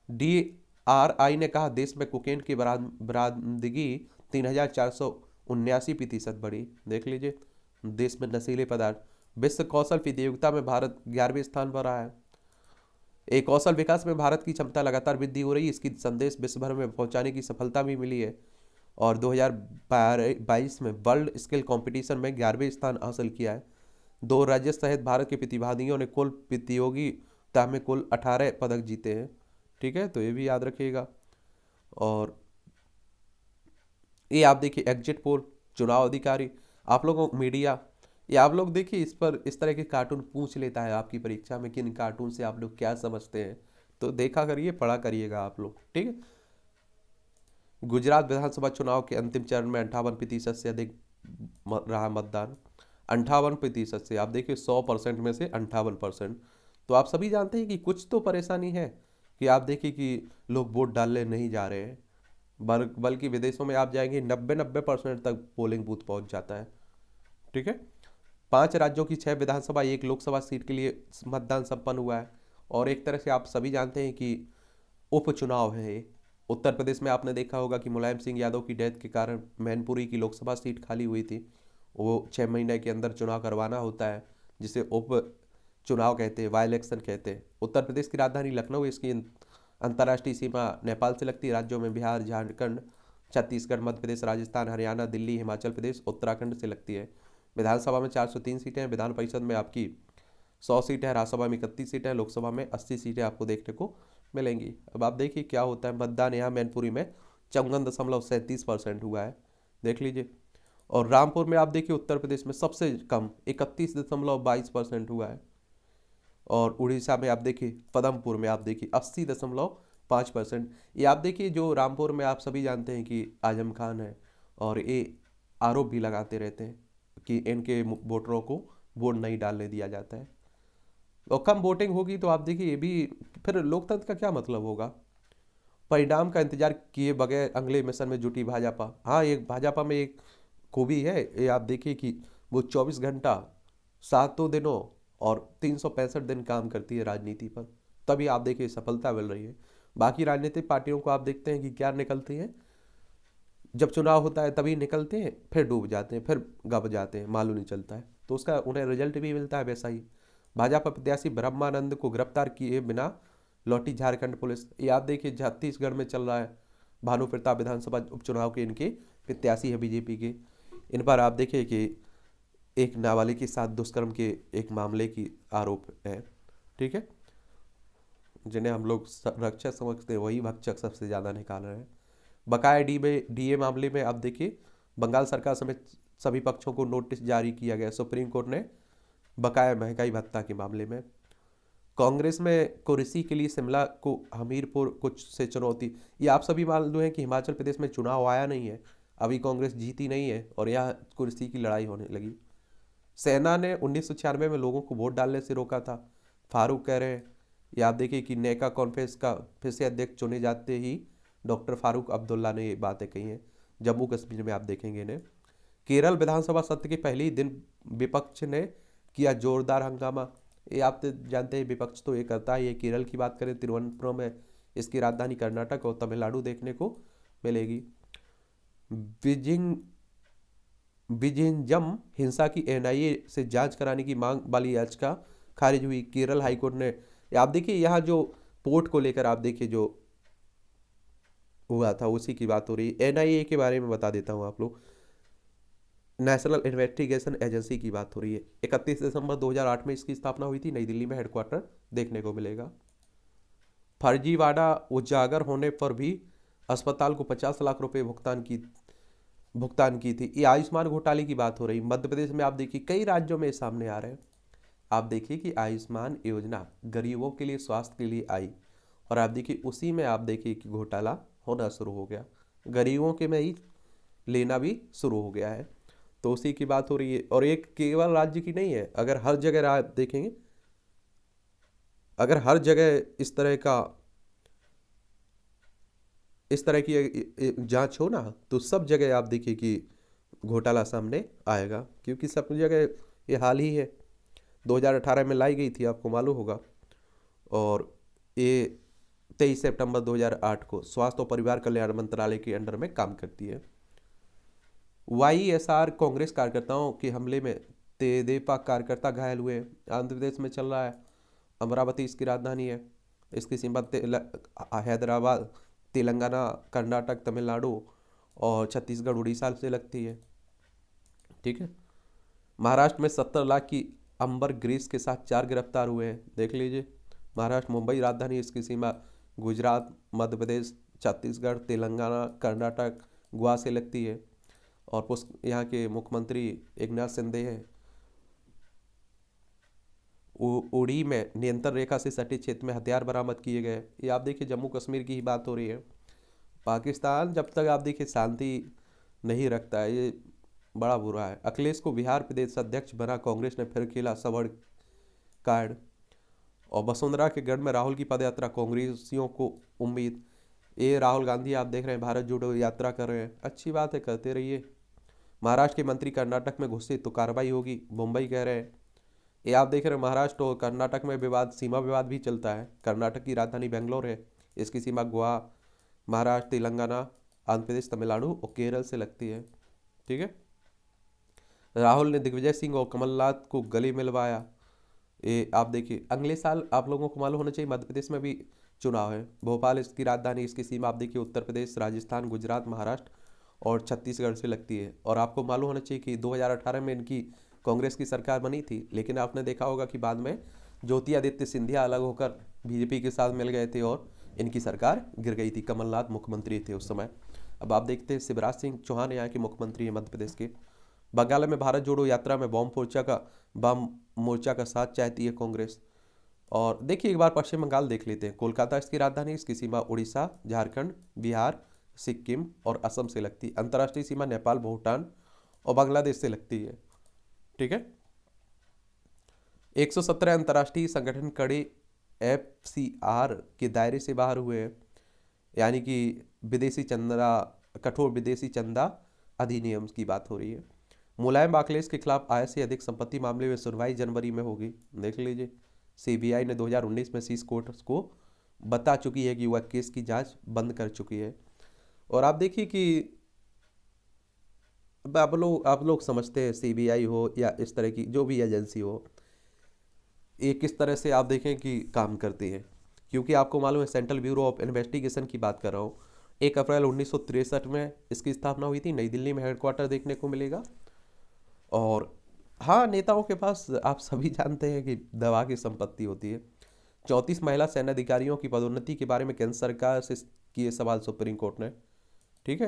DRI ने कहा देश में कोकेन की बरामदगी 3479% बढ़ी। देख लीजिए, देश में नशीले पदार्थ। विश्व कौशल प्रतियोगिता में भारत 11वें स्थान पर आया है। एक कौशल विकास में भारत की क्षमता लगातार वृद्धि हो रही है। इसकी संदेश विश्व भर में पहुंचाने की सफलता भी मिली है। और 2022 में वर्ल्ड स्किल कंपटीशन में 11वें स्थान हासिल किया है। 2 राज्य सहित भारत के प्रतिभागियों ने कुल प्रतियोगिता में कुल 18 पदक जीते हैं। ठीक है, तो ये भी याद रखिएगा। और ये आप देखिए एग्जिट पोल, चुनाव अधिकारी, आप लोगों मीडिया, ये आप लोग देखिए इस पर इस तरह के कार्टून पूछ लेता है आपकी परीक्षा में कि इन कार्टून से आप लोग क्या समझते हैं। तो देखा करिए, पढ़ा करिएगा आप लोग, ठीक है। गुजरात विधानसभा चुनाव के अंतिम चरण में 58% से अधिक रहा मतदान। 58% से आप देखिए 100% में से 58%। तो आप सभी जानते हैं कि कुछ तो परेशानी है कि आप देखिए कि लोग वोट डालने नहीं जा रहे हैं। बल्कि विदेशों में आप जाएंगे 90% तक पोलिंग बूथ पहुंच जाता है। ठीक है। 5 राज्यों की 6 विधानसभा 1 लोकसभा सीट के लिए मतदान संपन्न हुआ है। और एक तरह से आप सभी जानते हैं कि उपचुनाव है ये। उत्तर प्रदेश में आपने देखा होगा कि मुलायम सिंह यादव की डेथ के कारण मैनपुरी की लोकसभा सीट खाली हुई थी। वो 6 महीने के अंदर चुनाव करवाना होता है, जिसे उप चुनाव कहते हैं, बाई इलेक्शन कहते हैं। उत्तर प्रदेश की राजधानी लखनऊ, इसकी अंतर्राष्ट्रीय सीमा नेपाल से लगती है। राज्यों में बिहार, झारखंड, छत्तीसगढ़, मध्य प्रदेश, राजस्थान, हरियाणा, दिल्ली, हिमाचल प्रदेश, उत्तराखंड से लगती है। विधानसभा में 403 सीटें हैं। विधान परिषद में आपकी 100 सीटें हैं। राज्यसभा में 31 सीटें हैं। लोकसभा में 80 सीटें आपको देखने को मिलेंगी। अब आप देखिए क्या होता है। मतदान यहाँ मैनपुरी में 54.37% हुआ है, देख लीजिए। और रामपुर में आप देखिए उत्तर प्रदेश में सबसे कम 31.22% हुआ है। और उड़ीसा में आप देखिए पदमपुर में आप देखिए 80.5%। ये आप देखिए जो रामपुर में आप सभी जानते हैं कि आजम खान है, और ये आरोप भी लगाते रहते हैं कि इनके वोटरों को वोट नहीं डालने दिया जाता है। और कम वोटिंग होगी तो आप देखिए ये भी फिर लोकतंत्र का क्या मतलब होगा। परिणाम का इंतजार किए बगैर अगले मिशन में जुटी भाजपा। हाँ, एक भाजपा में एक खूबी है, ये आप देखिए कि वो 24 घंटा 7 दिनों और 365 दिन काम करती है राजनीति पर, तभी आप देखिए सफलता मिल रही है। बाकी राजनीतिक पार्टियों को आप देखते हैं कि क्या निकलती हैं, जब चुनाव होता है तभी निकलते हैं, फिर डूब जाते हैं, फिर गब जाते हैं, मालूम नहीं चलता है, तो उसका उन्हें रिजल्ट भी मिलता है वैसा ही। भाजपा प्रत्याशी ब्रह्मानंद को गिरफ्तार किए बिना लौटी झारखंड पुलिस। ये आप देखिए छत्तीसगढ़ में चल रहा है। भानु प्रताप विधानसभा उपचुनाव के इनके प्रत्याशी है बीजेपी के। इन पर आप देखिए कि एक नाबालिग के साथ दुष्कर्म के एक मामले की आरोप है। ठीक है। जिन्हें हम लोग रक्षक समझते हैं, वही भक्षक सबसे ज़्यादा निकाल रहे हैं। बकाया डीए मामले में आप देखिए बंगाल सरकार समेत सभी पक्षों को नोटिस जारी किया गया सुप्रीम कोर्ट ने, बकाया महंगाई भत्ता के मामले में। कांग्रेस में कुर्सी के लिए शिमला को हमीरपुर कुछ से चुनौती। ये आप सभी मालूम है कि हिमाचल प्रदेश में चुनाव आया नहीं है, अभी कांग्रेस जीती नहीं है और यह कुर्सी की लड़ाई होने लगी। सेना ने 1996 में लोगों को वोट डालने से रोका था, फारूक कह रहे हैं। ये आप देखिए कि नेका कॉन्फ्रेंस का फिर से अध्यक्ष चुने जाते ही डॉक्टर फारूक अब्दुल्ला ने ये बातें कही हैं। जम्मू कश्मीर में आप देखेंगे इन्हें। केरल विधानसभा सत्र के पहले ही दिन विपक्ष ने किया जोरदार हंगामा। ये आप तो जानते हैं विपक्ष तो ये करता है। ये केरल की बात करें, तिरुवनंतपुरम में इसकी राजधानी कर्नाटक और तमिलनाडु देखने को मिलेगी। विजिंजम हिंसा की एनआईए से जांच कराने की मांग वाली याचिका खारिज हुई। केरल हाईकोर्ट ने, आप देखिए यहाँ जो पोर्ट को लेकर आप देखिए जो हुआ था उसी की बात हो रही है। एनआईए के बारे में बता देता हूँ आप लोग, नेशनल इन्वेस्टिगेशन एजेंसी की बात हो रही है। 31 दिसंबर 2008 में इसकी स्थापना हुई थी, नई दिल्ली में हेडक्वार्टर देखने को मिलेगा। फर्जीवाड़ा उजागर होने पर भी अस्पताल को 50 लाख रुपए भुगतान की थी। ये आयुष्मान घोटाले की बात हो रही। मध्य प्रदेश में आप देखिए कई राज्यों में सामने आ रहे हैं। आप देखिए कि आयुष्मान योजना गरीबों के लिए, स्वास्थ्य के लिए आई, और आप देखिए उसी में आप देखिए कि घोटाला होना शुरू हो गया, गरीबों के में ही लेना भी शुरू हो गया है। तो उसी की बात हो रही है। और एक केवल राज्य की नहीं है, अगर हर जगह आप देखेंगे, अगर हर जगह इस तरह की जांच हो ना, तो सब जगह आप देखिए कि घोटाला सामने आएगा, क्योंकि सब जगह ये हाल ही है। 2018 में लाई गई थी, आपको मालूम होगा। और ये 23 सितंबर 2008 को स्वास्थ्य और परिवार कल्याण मंत्रालय के अंडर में काम करती है। वाईएसआर कांग्रेस कार्यकर्ताओं के हमले में तेदेपा कार्यकर्ता घायल हुए। आंध्र प्रदेश में चल रहा है। अमरावती इसकी राजधानी है। इसकी सीमा हैदराबाद, तेलंगाना, कर्नाटक, तमिलनाडु और छत्तीसगढ़, उड़ीसा से लगती है। ठीक है। महाराष्ट्र में 70 लाख की अंबर ग्रीस के साथ 4 गिरफ्तार हुए हैं, देख लीजिए। महाराष्ट्र, मुंबई राजधानी, इसकी सीमा गुजरात, मध्य प्रदेश, छत्तीसगढ़, तेलंगाना, कर्नाटक, गोवा से लगती है। और यहाँ के मुख्यमंत्री एकनाथ शिंदे हैं। उड़ी में नियंत्रण रेखा से सटे क्षेत्र में हथियार बरामद किए गए। ये आप देखिए जम्मू कश्मीर की ही बात हो रही है। पाकिस्तान जब तक आप देखिए शांति नहीं रखता है, ये बड़ा बुरा है। अखिलेश को बिहार प्रदेश अध्यक्ष बना कांग्रेस ने फिर खेला सवर्ण कार्ड। और वसुंधरा के गढ़ में राहुल की पदयात्रा, कांग्रेसियों को उम्मीद। ये राहुल गांधी आप देख रहे हैं भारत जोड़ो यात्रा कर रहे हैं, अच्छी बात है, करते रहिए। महाराष्ट्र के मंत्री कर्नाटक में घुसे तो कार्रवाई होगी, मुंबई कह रहे हैं। ये आप देख रहे हैं महाराष्ट्र और कर्नाटक में विवाद, सीमा विवाद भी चलता है। कर्नाटक की राजधानी बेंगलोर है, इसकी सीमा गोवा, महाराष्ट्र, तेलंगाना, आंध्र प्रदेश, तमिलनाडु और केरल से लगती है। ठीक है। राहुल ने दिग्विजय सिंह और कमलनाथ को गले मिलवाया। ये आप देखिए, अगले साल आप लोगों को मालूम होना चाहिए मध्य प्रदेश में भी चुनाव है। भोपाल इसकी राजधानी, इसकी सीमा आप देखिए उत्तर प्रदेश, राजस्थान, गुजरात, महाराष्ट्र और छत्तीसगढ़ से लगती है। और आपको मालूम होना चाहिए कि 2018 में इनकी कांग्रेस की सरकार बनी थी, लेकिन आपने देखा होगा कि बाद में ज्योतिरादित्य सिंधिया अलग होकर बीजेपी के साथ मिल गए थे और इनकी सरकार गिर गई थी। कमलनाथ मुख्यमंत्री थे उस समय। अब आप देखते हैं शिवराज सिंह चौहान यहाँ के मुख्यमंत्री हैं मध्य प्रदेश के। बंगाल में भारत जोड़ो यात्रा में बम मोर्चा का साथ चाहती है कांग्रेस। और देखिए एक बार पश्चिम बंगाल देख लेते हैं। कोलकाता इसकी राजधानी, इसकी सीमा उड़ीसा, झारखंड, बिहार, सिक्किम और असम से लगती है। अंतर्राष्ट्रीय सीमा नेपाल, भूटान और बांग्लादेश से लगती है। ठीक है। 117 अंतर्राष्ट्रीय संगठन कड़े FCR के दायरे से बाहर हुए हैं, यानी कि विदेशी चंदा, कठोर विदेशी चंदा अधिनियम की बात हो रही है। मुलायम अखिलेश के खिलाफ आय से अधिक संपत्ति मामले में सुनवाई जनवरी में होगी, देख लीजिए। CBI ने 2019 में शीर्ष कोर्ट को बता चुकी है कि वह केस की जांच बंद कर चुकी है। और आप देखिए कि आप लोग समझते हैं CBI हो या इस तरह की जो भी एजेंसी हो, ये किस तरह से आप देखें कि काम करती है। क्योंकि आपको मालूम है सेंट्रल ब्यूरो ऑफ इन्वेस्टिगेशन की बात कर रहा हूँ। 1 अप्रैल 1963 में इसकी स्थापना हुई थी, नई दिल्ली में हेडक्वार्टर देखने को मिलेगा। और हाँ, नेताओं के पास आप सभी जानते हैं कि दवा की संपत्ति होती है। 34 महिला सैन्य अधिकारियों की पदोन्नति के बारे में केंद्र सरकार से किए सवाल सुप्रीम कोर्ट ने। ठीक है।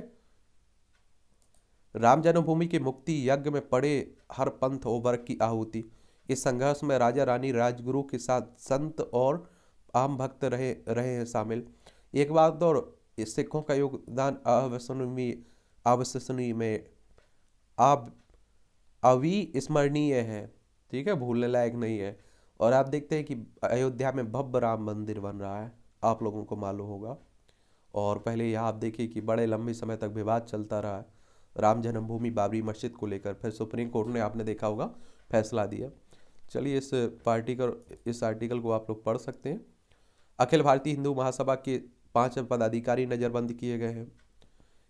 राम जन्मभूमि के मुक्ति यज्ञ में पड़े हर पंथ और वर्ग की आहुति। इस संघर्ष में राजा रानी राजगुरु के साथ संत और आम भक्त रहे हैं शामिल। एक बात और, सिखों का योगदान अविस्मरणीय में अविस्मरणीय है। ठीक है, भूलने लायक नहीं है। और आप देखते हैं कि अयोध्या में भव्य राम मंदिर बन रहा है, आप लोगों को मालूम होगा। और पहले यहाँ आप देखिए कि बड़े लंबे समय तक विवाद चलता रहा है राम जन्मभूमि बाबरी मस्जिद को लेकर। फिर सुप्रीम कोर्ट ने, आपने देखा होगा, फैसला दिया। चलिए इस आर्टिकल को आप लोग पढ़ सकते हैं। अखिल भारतीय हिंदू महासभा के 5 पदाधिकारी नज़रबंद किए गए हैं।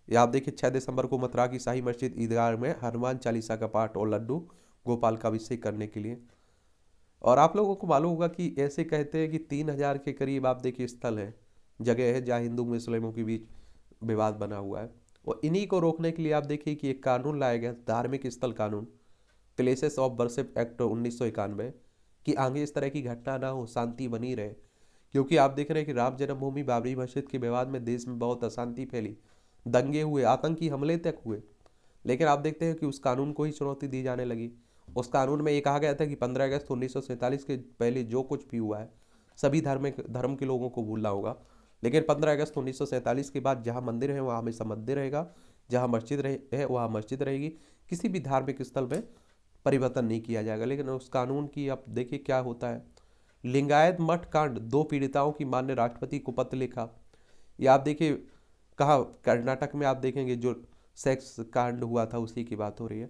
ये आप देखिए 6 दिसंबर को मथुरा की शाही मस्जिद ईदगाह में हनुमान चालीसा का पाठ और लड्डू गोपाल का अभिषेक करने के लिए। और आप लोगों को मालूम होगा कि ऐसे कहते हैं कि 3000 के करीब आप देखिए स्थल है, जगह है जहाँ हिंदू मुस्लिमों के बीच विवाद बना हुआ है। और इन्हीं को रोकने के लिए आप देखिए कि एक कानून लाया गया, धार्मिक स्थल कानून, प्लेसेस ऑफ वर्शिप एक्ट 1991, कि आगे इस तरह की घटना ना हो, शांति बनी रहे। क्योंकि आप देख रहे हैं कि राम जन्मभूमि बाबरी मस्जिद के विवाद में देश में बहुत अशांति फैली, दंगे हुए, आतंकी हमले तक हुए। लेकिन आप देखते हैं कि उस कानून को ही चुनौती दी जाने लगी। उस कानून में ये कहा गया था कि 15 अगस्त 1947 के पहले जो कुछ भी हुआ है सभी धर्म के लोगों को भूलना होगा। लेकिन 15 अगस्त 1947 के बाद जहाँ मंदिर है वहाँ हमेशा मंदिर रहेगा, जहाँ मस्जिद है वहाँ मस्जिद रहेगी। किसी भी धार्मिक स्थल में परिवर्तन नहीं किया जाएगा। लेकिन उस कानून की आप देखिए क्या होता है। लिंगायत मठ कांड, 2 पीड़िताओं की माननीय राष्ट्रपति को पत्र लिखा। ये आप देखिए कहाँ, कर्नाटक में आप देखेंगे जो सेक्स कांड हुआ था उसी की बात हो रही है।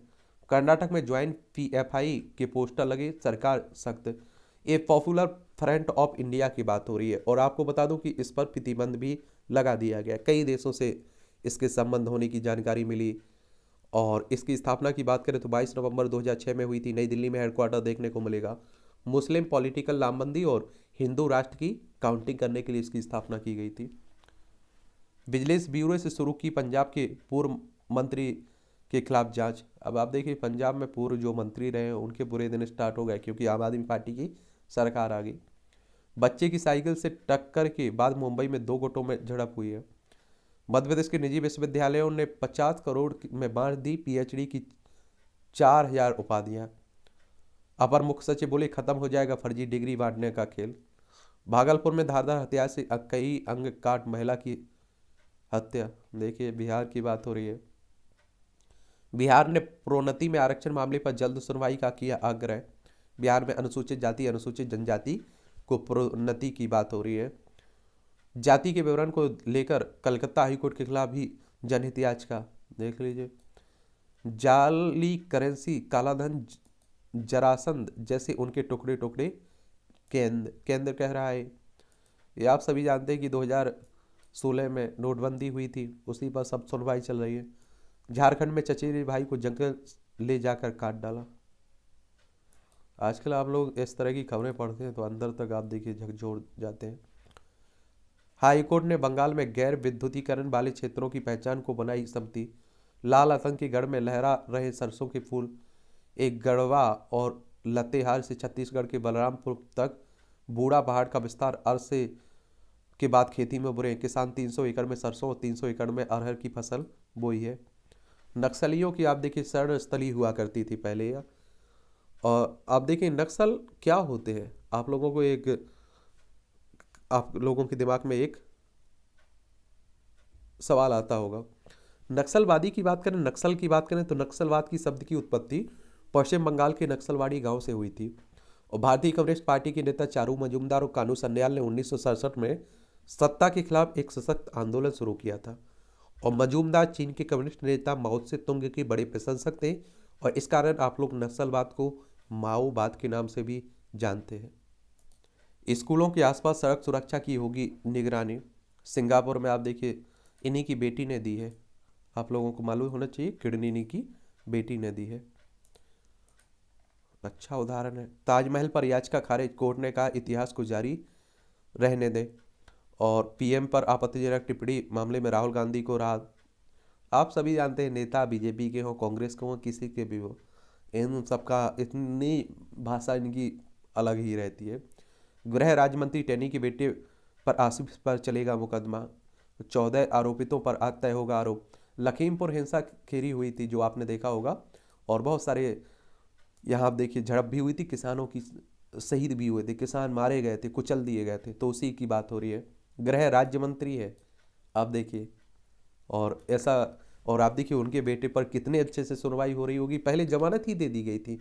कर्नाटक में ज्वाइंट PFI के पोस्टर लगे, सरकार सख्त। ये पॉपुलर फ्रंट ऑफ इंडिया की बात हो रही है। और आपको बता दूं कि इस पर प्रतिबंध भी लगा दिया गया। कई देशों से इसके संबंध होने की जानकारी मिली। और इसकी स्थापना की बात करें तो 22 नवंबर 2006 में हुई थी। नई दिल्ली में हेडक्वार्टर देखने को मिलेगा। मुस्लिम पॉलिटिकल लामबंदी और हिंदू राष्ट्र की काउंटिंग करने के लिए इसकी स्थापना की गई थी। विजिलेंस ब्यूरो से शुरू की पंजाब के पूर्व मंत्री के खिलाफ जांच। अब आप देखिए पंजाब में पूर्व जो मंत्री रहे उनके बुरे दिन स्टार्ट हो गए, क्योंकि आम आदमी पार्टी की सरकार आ गई। बच्चे की साइकिल से टक्कर के बाद मुंबई में 2 गुटों में झड़प हुई है। मध्य प्रदेश के निजी विश्वविद्यालयों ने 50 करोड़ में बांट दी PhD की 4000 उपाधियां। अपर मुख्य सचिव बोले खत्म हो जाएगा फर्जी डिग्री बांटने का खेल। भागलपुर में धारदार हथियार से कई अंग काट महिला की हत्या। देखिए बिहार की बात हो रही है। बिहार ने प्रोन्नति में आरक्षण मामले पर जल्द सुनवाई का किया आग्रह। बिहार में अनुसूचित जाति अनुसूचित जनजाति को प्रोन्नति की बात हो रही है। जाति के विवरण को लेकर कलकत्ता हाईकोर्ट के खिलाफ भी जनहित याचिका, देख लीजिए। जाली करेंसी, कालाधन, जरासंध जैसे उनके टुकड़े टुकड़े केंद्र कह रहा है। ये आप सभी जानते हैं कि 2016 में नोटबंदी हुई थी, उसी पर सब सुनवाई चल रही है। झारखंड में चचेरे भाई को जंगल ले जाकर काट डाला। आजकल आप लोग इस तरह की खबरें पढ़ते हैं तो अंदर तक आप देखिए झकझोर जाते हैं। हाईकोर्ट ने बंगाल में गैर विद्युतीकरण वाले क्षेत्रों की पहचान को बनाई समिति। लाल आतंक के गढ़ में लहरा रहे सरसों के फूल। एक गढ़वा और लतेहार से छत्तीसगढ़ के बलरामपुर तक बूढ़ा पहाड़ का विस्तार अरसे के बाद खेती में बुरे। किसान 300 एकड़ में सरसों और 300 एकड़ में अरहर की फसल बोई है। नक्सलियों की आप देखिए शरण स्थली हुआ करती थी पहले यह। और आप देखिए नक्सल क्या होते हैं, आप लोगों के दिमाग में एक सवाल आता होगा। नक्सलवादी की बात करें, नक्सल की बात करें तो नक्सलवाद की शब्द की उत्पत्ति पश्चिम बंगाल के नक्सलवाड़ी गांव से हुई थी। और भारतीय कम्युनिस्ट पार्टी के नेता चारू मजूमदार और कानू सन्याल ने 1967 में सत्ता के खिलाफ एक सशक्त आंदोलन शुरू किया था। और मजूमदार चीन के कम्युनिस्ट नेता माओ से तुंग के बड़े प्रशंसक थे, और इस कारण आप लोग नक्सलवाद को माओवाद के नाम से भी जानते हैं। स्कूलों के आसपास सड़क सुरक्षा की होगी निगरानी। सिंगापुर में आप देखिए इन्हीं की बेटी ने दी है, आप लोगों को मालूम होना चाहिए, किडनी की बेटी ने दी है। अच्छा उदाहरण है। ताजमहल पर याचिका खारिज, कोर्ट ने कहा इतिहास को जारी रहने दे। और पीएम पर आपत्तिजनक टिप्पणी मामले में राहुल गांधी को राहत। आप सभी जानते हैं नेता बीजेपी के हो, कांग्रेस के हो, किसी के भी हो, इन सबका इतनी भाषा इनकी अलग ही रहती है। गृह राज्य मंत्री टेनी के बेटे पर आसिफ पर चलेगा मुकदमा। 14 आरोपितों पर आज तय होगा आरोप। लखीमपुर हिंसा खेरी हुई थी जो आपने देखा होगा, और बहुत सारे यहाँ आप देखिए झड़प भी हुई थी, किसानों की शहीद भी हुए थे, किसान मारे गए थे, कुचल दिए गए थे, तो उसी की बात हो रही है। गृह राज्य मंत्री है आप देखिए, और ऐसा, और आप देखिए उनके बेटे पर कितने अच्छे से सुनवाई हो रही होगी। पहले जमानत ही दे दी गई थी,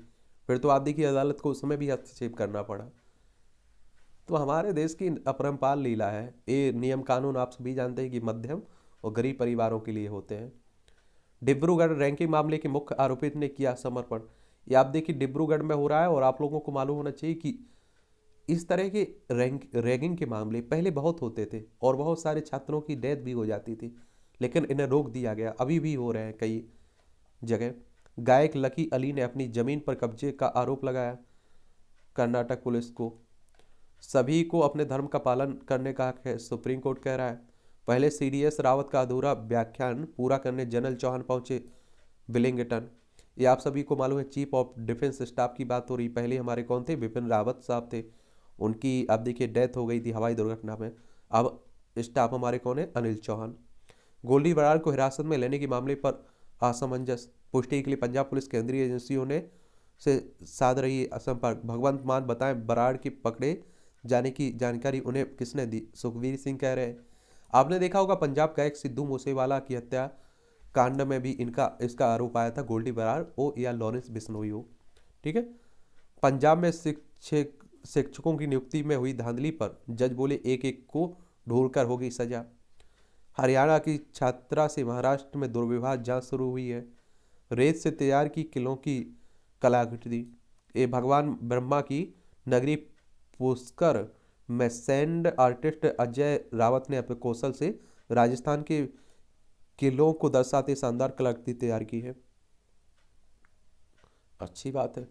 फिर तो आप देखिए अदालत को उसमें भी हस्तक्षेप करना पड़ा। तो हमारे देश की अपरंपार लीला है। ये नियम कानून आप सभी जानते हैं कि मध्यम और गरीब परिवारों के लिए होते हैं। डिब्रूगढ़ रैंकिंग मामले के मुख्य आरोपित ने किया समर्पण। ये आप देखिए डिब्रूगढ़ में हो रहा है, और आप लोगों को मालूम होना चाहिए कि इस तरह के रैगिंग के मामले पहले बहुत होते थे, और बहुत सारे छात्रों की डेथ भी हो जाती थी, लेकिन इन्हें रोक दिया गया। अभी भी हो रहे हैं कई जगह। गायक लकी अली ने अपनी जमीन पर कब्जे का आरोप लगाया कर्नाटक पुलिस को। सभी को अपने धर्म का पालन करने का हक है, सुप्रीम कोर्ट कह रहा है। पहले सीडीएस रावत का अधूरा व्याख्यान पूरा करने जनरल चौहान पहुंचे विलिंगटन। ये आप सभी को मालूम है चीफ ऑफ डिफेंस स्टाफ की बात हो रही। पहले हमारे कौन थे, बिपिन रावत साहब थे, उनकी आप देखिए डेथ हो गई थी हवाई दुर्घटना में। अब स्टाफ हमारे कौन है, अनिल चौहान। गोल्डी बराड़ को हिरासत में लेने के मामले पर असमंजस, पुष्टि के लिए पंजाब पुलिस केंद्रीय एजेंसियों ने से साध रही संपर्क। भगवंत मान बताएं बराड़ की पकड़े जाने की जानकारी उन्हें किसने दी, सुखवीर सिंह कह रहे हैं। आपने देखा होगा पंजाब गायक सिद्धू मूसेवाला की हत्या कांड में भी इसका आरोप आया था, गोल्डी बराड़ हो या लॉरेंस बिश्नोई हो। ठीक है। पंजाब में शिक्षकों की नियुक्ति में हुई धांधली पर जज बोले एक एक को ढूंढकर होगी सजा। हरियाणा की छात्रा से महाराष्ट्र में दुर्व्यवहार जांच शुरू हुई है। रेत से तैयार की किलों की कलाकृति। ये भगवान ब्रह्मा की नगरी पुष्कर में सैंड आर्टिस्ट अजय रावत ने अपने कौशल से राजस्थान के किलों को दर्शाते शानदार कलाकृति तैयार की है। अच्छी बात है,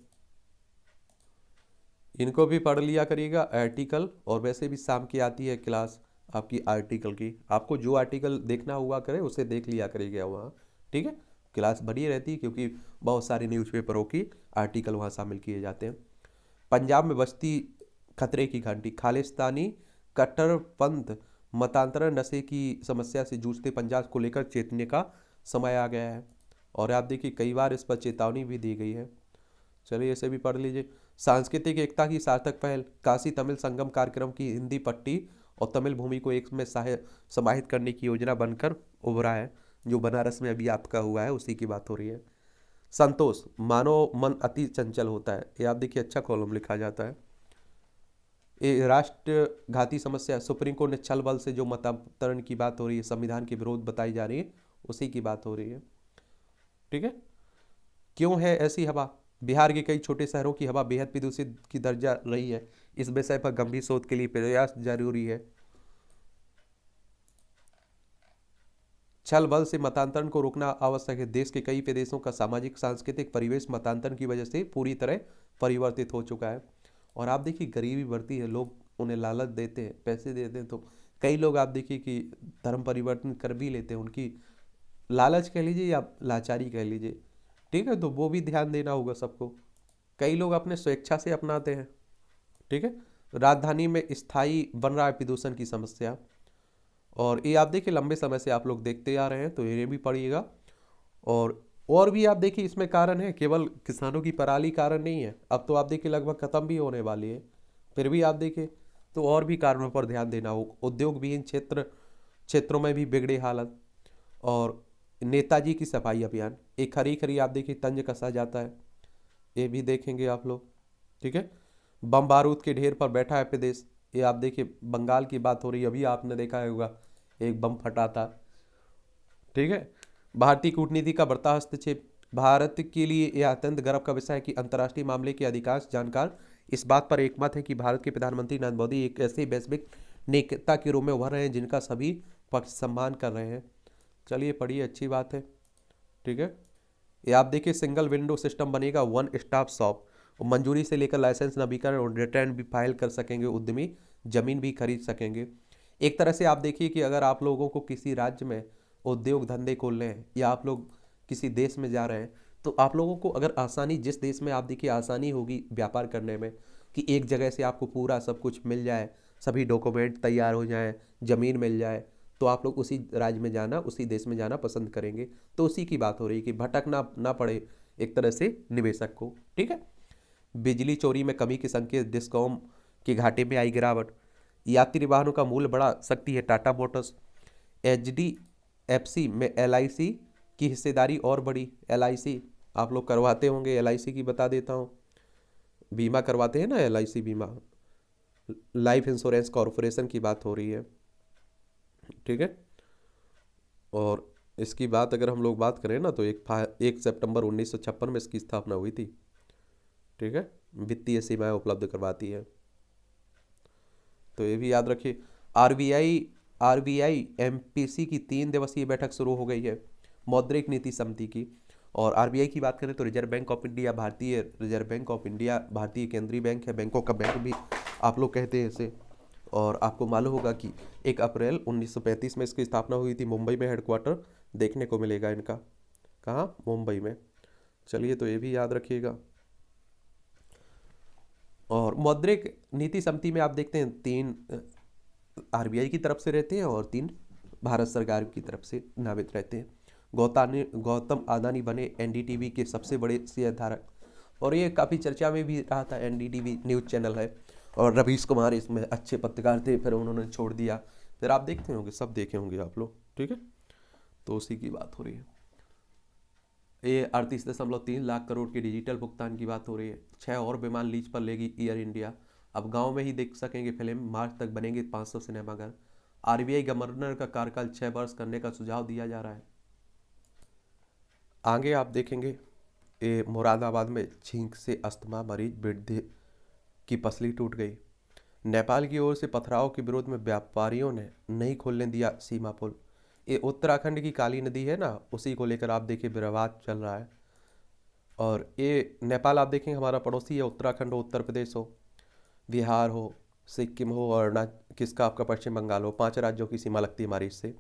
इनको भी पढ़ लिया करिएगा आर्टिकल। और वैसे भी शाम की आती है क्लास आपकी आर्टिकल की, आपको जो आर्टिकल देखना हुआ करे उसे देख लिया करिएगा वहाँ। ठीक है, क्लास बड़ी रहती है क्योंकि बहुत सारे न्यूज़पेपरों की आर्टिकल वहाँ शामिल किए जाते हैं। पंजाब में बस्ती खतरे की घंटी। खालिस्तानी कट्टरपंथ मतांतरण नशे की समस्या से जूझते पंजाब को लेकर चेतने का समय आ गया है। और आप देखिए कई बार इस पर चेतावनी भी दी गई है। चलिए इसे भी पढ़ लीजिए। सांस्कृतिक एकता की सार्थक पहल। काशी तमिल संगम कार्यक्रम की हिंदी पट्टी और तमिल भूमि को एक में समाहित करने की योजना बनकर उभरा है, जो बनारस में अभी आपका हुआ है, उसी की बात हो रही है। संतोष, मानव मन अति चंचल होता है, ये आप देखिए अच्छा कॉलम लिखा जाता है। ये राष्ट्र घाती समस्या, सुप्रीम कोर्ट ने छल बल से जो मतांतरण की बात हो रही है, संविधान के विरोध बताई जा रही है, उसी की बात हो रही है। ठीक है, क्यों है ऐसी हवा? बिहार के कई छोटे शहरों की हवा बेहद प्रदूषित की दर्जा रही है। इस विषय पर गंभीर शोध के लिए प्रयास जरूरी है। छल बल से मतांतरण को रोकना आवश्यक है। देश के कई प्रदेशों का सामाजिक सांस्कृतिक परिवेश मतांतरण की वजह से पूरी तरह परिवर्तित हो चुका है। और आप देखिए गरीबी बढ़ती है, लोग उन्हें लालच देते हैं, पैसे देते हैं, तो कई लोग आप देखिए कि धर्म परिवर्तन कर भी लेते हैं, उनकी लालच कह लीजिए या लाचारी कह लीजिए। ठीक है, तो वो भी ध्यान देना होगा सबको। कई लोग अपने स्वेच्छा से अपनाते हैं। ठीक है, राजधानी में स्थायी बन रहा है प्रदूषण की समस्या, और ये आप देखिए लंबे समय से आप लोग देखते आ रहे हैं, तो ये भी पड़िएगा। और भी आप देखिए इसमें कारण है, केवल किसानों की पराली कारण नहीं है। अब तो आप देखिए लगभग खत्म भी होने वाली है, फिर भी आप देखिए तो और भी कारणों पर ध्यान देना हो। उद्योग विहीन क्षेत्रों में भी बिगड़ी हालत, और नेताजी की सफाई अभियान, एक खरी खरी आप देखिए तंज कसा जाता है, ये भी देखेंगे आप लोग। ठीक है, बम बारूद के ढेर पर बैठा है प्रदेश, ये आप देखिए बंगाल की बात हो रही है, अभी आपने देखा होगा एक बम फटा था। ठीक है, भारतीय कूटनीति का बढ़ता हस्तक्षेप, भारत के लिए यह अत्यंत गर्व का विषय है कि अंतर्राष्ट्रीय मामले के अधिकांश जानकार इस बात पर एकमत है कि भारत के प्रधानमंत्री नरेंद्र मोदी एक ऐसे वैश्विक नेता के रूप में उभर रहे हैं जिनका सभी पक्ष सम्मान कर रहे हैं। चलिए पढ़िए, अच्छी बात है। ठीक है, ये आप देखिए सिंगल विंडो सिस्टम बनेगा, वन स्टॉप शॉप, मंजूरी से लेकर लाइसेंस नवीकरण और रिटर्न भी फाइल कर सकेंगे उद्यमी, जमीन भी खरीद सकेंगे। एक तरह से आप देखिए कि अगर आप लोगों को किसी राज्य में उद्योग धंधे खोलने हैं या आप लोग किसी देश में जा रहे हैं, तो आप लोगों को अगर आसानी, जिस देश में आप देखिए आसानी होगी व्यापार करने में, कि एक जगह से आपको पूरा सब कुछ मिल जाए, सभी डॉक्यूमेंट तैयार हो जाए, ज़मीन मिल जाए, तो आप लोग उसी राज्य में जाना, उसी देश में जाना पसंद करेंगे। तो उसी की बात हो रही है कि भटकना ना पड़े एक तरह से निवेशक को। ठीक है, बिजली चोरी में कमी के संकेत, डिस्कॉम के घाटे में आई गिरावट, यात्री वाहनों का मूल्य बढ़ा सकती है टाटा मोटर्स, HDFC में LIC की हिस्सेदारी और बढ़ी। LIC आप लोग करवाते होंगे, LIC की बता देता हूँ, बीमा करवाते हैं ना, LIC बीमा, लाइफ इंश्योरेंस कॉरपोरेशन की बात हो रही है। ठीक है, और इसकी बात अगर हम लोग बात करें ना, तो 1 सितंबर 1956 में इसकी स्थापना हुई थी। ठीक है, वित्तीय सेवाएं उपलब्ध करवाती है, तो ये भी याद रखिए। आरबीआई MPC की 3 दिवसीय बैठक शुरू हो गई है, मौद्रिक नीति समिति की। और RBI की बात करें तो रिजर्व बैंक ऑफ इंडिया, भारतीय रिजर्व बैंक ऑफ इंडिया, भारतीय केंद्रीय बैंक है, बैंकों का बैंक भी आप लोग कहते हैं इसे। और आपको मालूम होगा कि 1 अप्रैल 1935 में इसकी स्थापना हुई थी। मुंबई में हेडक्वार्टर देखने को मिलेगा इनका, कहाँ? मुंबई में। चलिए, तो ये भी याद रखिएगा। और मौद्रिक नीति समिति में आप देखते हैं 3 RBI की तरफ से रहते हैं और 3 भारत सरकार की तरफ से नामित रहते हैं। गौतम अदानी बने NDTV के सबसे बड़े शेयरधारक, और ये काफ़ी चर्चा में भी रहा था। NDTV न्यूज़ चैनल है, और रवीश कुमार इसमें अच्छे पत्रकार थे, फिर उन्होंने छोड़ दिया। फिर आप देखते होंगे, सब देखे होंगे आप लोग। ठीक है, तो उसी की बात हो रही है। ये 38.3 लाख करोड़ के डिजिटल भुगतान की बात हो रही है। 6 और विमान लीज पर लेगी एयर इंडिया। अब गांव में ही देख सकेंगे फिल्म, मार्च तक बनेंगे 500 सिनेमाघर। RBI गवर्नर का कार्यकाल 6 वर्ष करने का सुझाव दिया जा रहा है। आगे आप देखेंगे, ये मुरादाबाद में छींक से अस्थमा मरीज वृद्धि की पसली टूट गई। नेपाल की ओर से पथराव के विरोध में व्यापारियों ने नहीं खोलने दिया सीमा पुल। ये उत्तराखंड की काली नदी है ना, उसी को लेकर आप देखिए विवाद चल रहा है। और ये नेपाल आप देखेंगे हमारा पड़ोसी है, उत्तराखंड हो, उत्तर प्रदेश हो, बिहार हो, सिक्किम हो, और किसका आपका पश्चिम बंगाल हो, 5 राज्यों की सीमा लगती है हमारी इससे।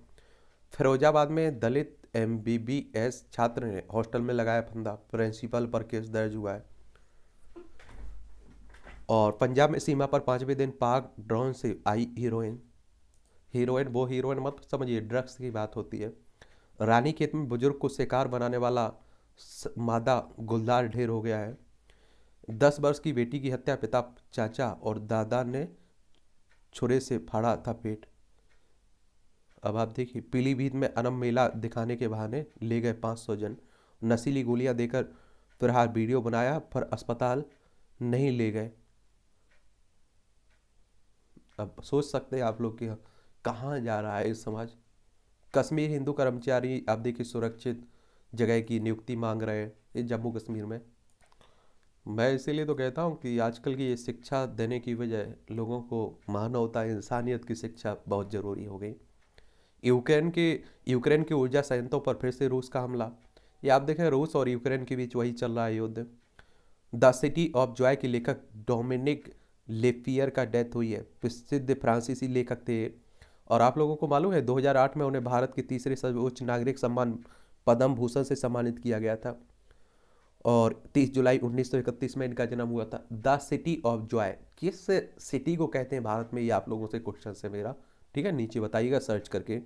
फिरोजाबाद में दलित MBBS छात्र ने हॉस्टल में लगाया फंदा, प्रिंसिपल पर केस दर्ज हुआ है। और पंजाब में सीमा पर 5वें दिन पाक ड्रोन से आई हीरोइन वो हीरोइन मत समझिए, ड्रग्स की बात होती है। रानीखेत में बुजुर्ग को शिकार बनाने वाला मादा गुलदार ढेर हो गया है। 10 वर्ष की बेटी की हत्या, पिता, चाचा और दादा ने छुरे से फाड़ा था पेट। अब आप देखिए, पीलीभीत में अनम मेला दिखाने के बहाने ले गए 500 जन, नशीली गोलियां देकर फिर वीडियो बनाया, पर अस्पताल नहीं ले गए। अब सोच सकते हैं आप लोग कि कहाँ जा रहा है इस समाज। कश्मीर हिंदू कर्मचारी आप देखिए सुरक्षित जगह की नियुक्ति मांग रहे हैं ये जम्मू कश्मीर में। मैं इसीलिए तो कहता हूँ कि आजकल की ये शिक्षा देने की बजाय लोगों को मानवता इंसानियत की शिक्षा बहुत ज़रूरी हो गई। यूक्रेन के यूक्रेन के ऊर्जा संयंत्रों पर फिर से रूस का हमला। ये आप देखें रूस और यूक्रेन के बीच वही चल रहा है युद्ध। द सिटी ऑफ जॉय के लेखक डोमिनिक लेपियर का डेथ हुई है। प्रसिद्ध फ्रांसीसी लेखक थे ये। और आप लोगों को मालूम है 2008 में उन्हें भारत के तीसरे सर्वोच्च नागरिक सम्मान पद्म भूषण से सम्मानित किया गया था। और 30 जुलाई 1931 में इनका जन्म हुआ था। द सिटी ऑफ जॉय किस सिटी को कहते हैं भारत में, ये आप लोगों से क्वेश्चन है मेरा, ठीक है, नीचे बताइएगा सर्च करके।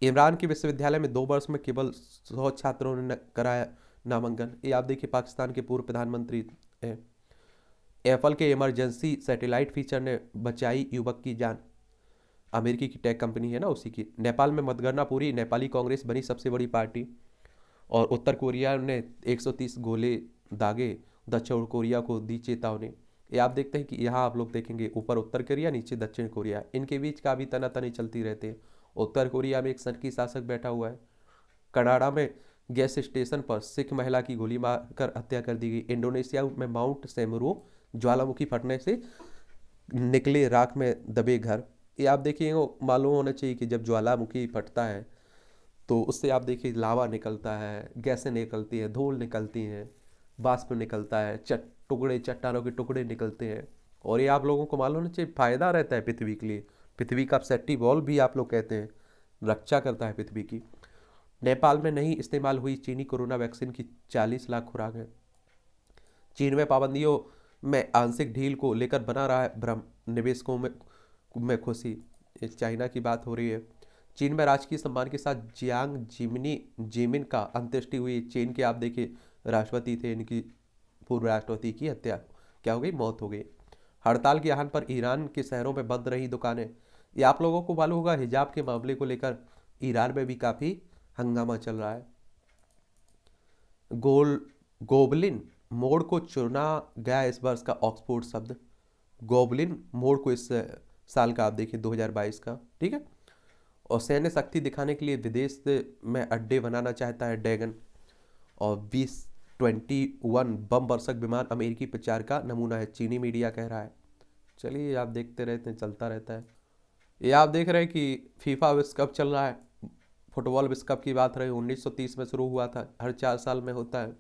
इमरान के विश्वविद्यालय में 2 वर्ष में केवल 100 छात्रों ने कराया नामांकन। ये आप देखिए पाकिस्तान के पूर्व प्रधानमंत्री हैं। एप्पल के इमरजेंसी सैटेलाइट फीचर ने बचाई युवक की जान। अमेरिकी की टेक कंपनी है ना, उसी की। नेपाल में मतगणना पूरी, नेपाली कांग्रेस बनी सबसे बड़ी पार्टी। और उत्तर कोरिया ने 130 गोले दागे, दक्षिण कोरिया को दी चेतावनी। ये आप देखते हैं कि यहाँ आप लोग देखेंगे ऊपर उत्तर कोरिया नीचे दक्षिण कोरिया, इनके बीच का भी तनातनी चलती रहती है। उत्तर कोरिया में एक सनकी शासक बैठा हुआ है। कनाडा में गैस स्टेशन पर सिख महिला की गोली मारकर हत्या कर दी गई। इंडोनेशिया में माउंट सेमरू ज्वालामुखी फटने से निकले राख में दबे घर। ये आप देखिए मालूम होना चाहिए कि जब ज्वालामुखी फटता है तो उससे आप देखिए लावा निकलता है, गैसें निकलती हैं, धूल निकलती हैं, बाष्प निकलता है, टुकड़े चट्टानों के टुकड़े निकलते हैं। और ये आप लोगों को मालूम होना चाहिए फायदा रहता है पृथ्वी के लिए। पृथ्वी का सेफ्टी वॉल भी आप लोग कहते हैं, रक्षा करता है पृथ्वी की। नेपाल में नहीं इस्तेमाल हुई चीनी कोरोना वैक्सीन की 40 लाख खुराक है। चीन में पाबंदियों में आंशिक ढील को लेकर बना रहा है भ्रम, निवेशकों में खुशी। इस चाइना की बात हो रही है। चीन में राजकीय सम्मान के साथ जियांग जिमिन का अंत्येष्टि हुई। चीन के आप देखिए राष्ट्रपति थे, इनकी पूर्व राष्ट्रपति की हत्या क्या हो गई, मौत हो गई। हड़ताल के आह्वान पर ईरान के शहरों में बंद रही दुकानें। ये आप लोगों को मालूम होगा हिजाब के मामले को लेकर ईरान में भी काफ़ी हंगामा चल रहा है। गोबलिन मोड़ को चुना गया इस वर्ष का ऑक्सफोर्ड शब्द। गोबलिन मोड़ को इस साल का आप देखिए 2022 का, ठीक है। और सैन्य शक्ति दिखाने के लिए विदेश में अड्डे बनाना चाहता है ड्रैगन। और 2021 बम वर्षक विमान अमेरिकी प्रचार का नमूना है, चीनी मीडिया कह रहा है। चलिए आप देखते रहते हैं, चलता रहता है। ये आप देख रहे हैं कि फीफा विश्व कप चल रहा है। फुटबॉल विश्व कप की बात रही, 1930 में शुरू हुआ था, हर 4 साल में होता है।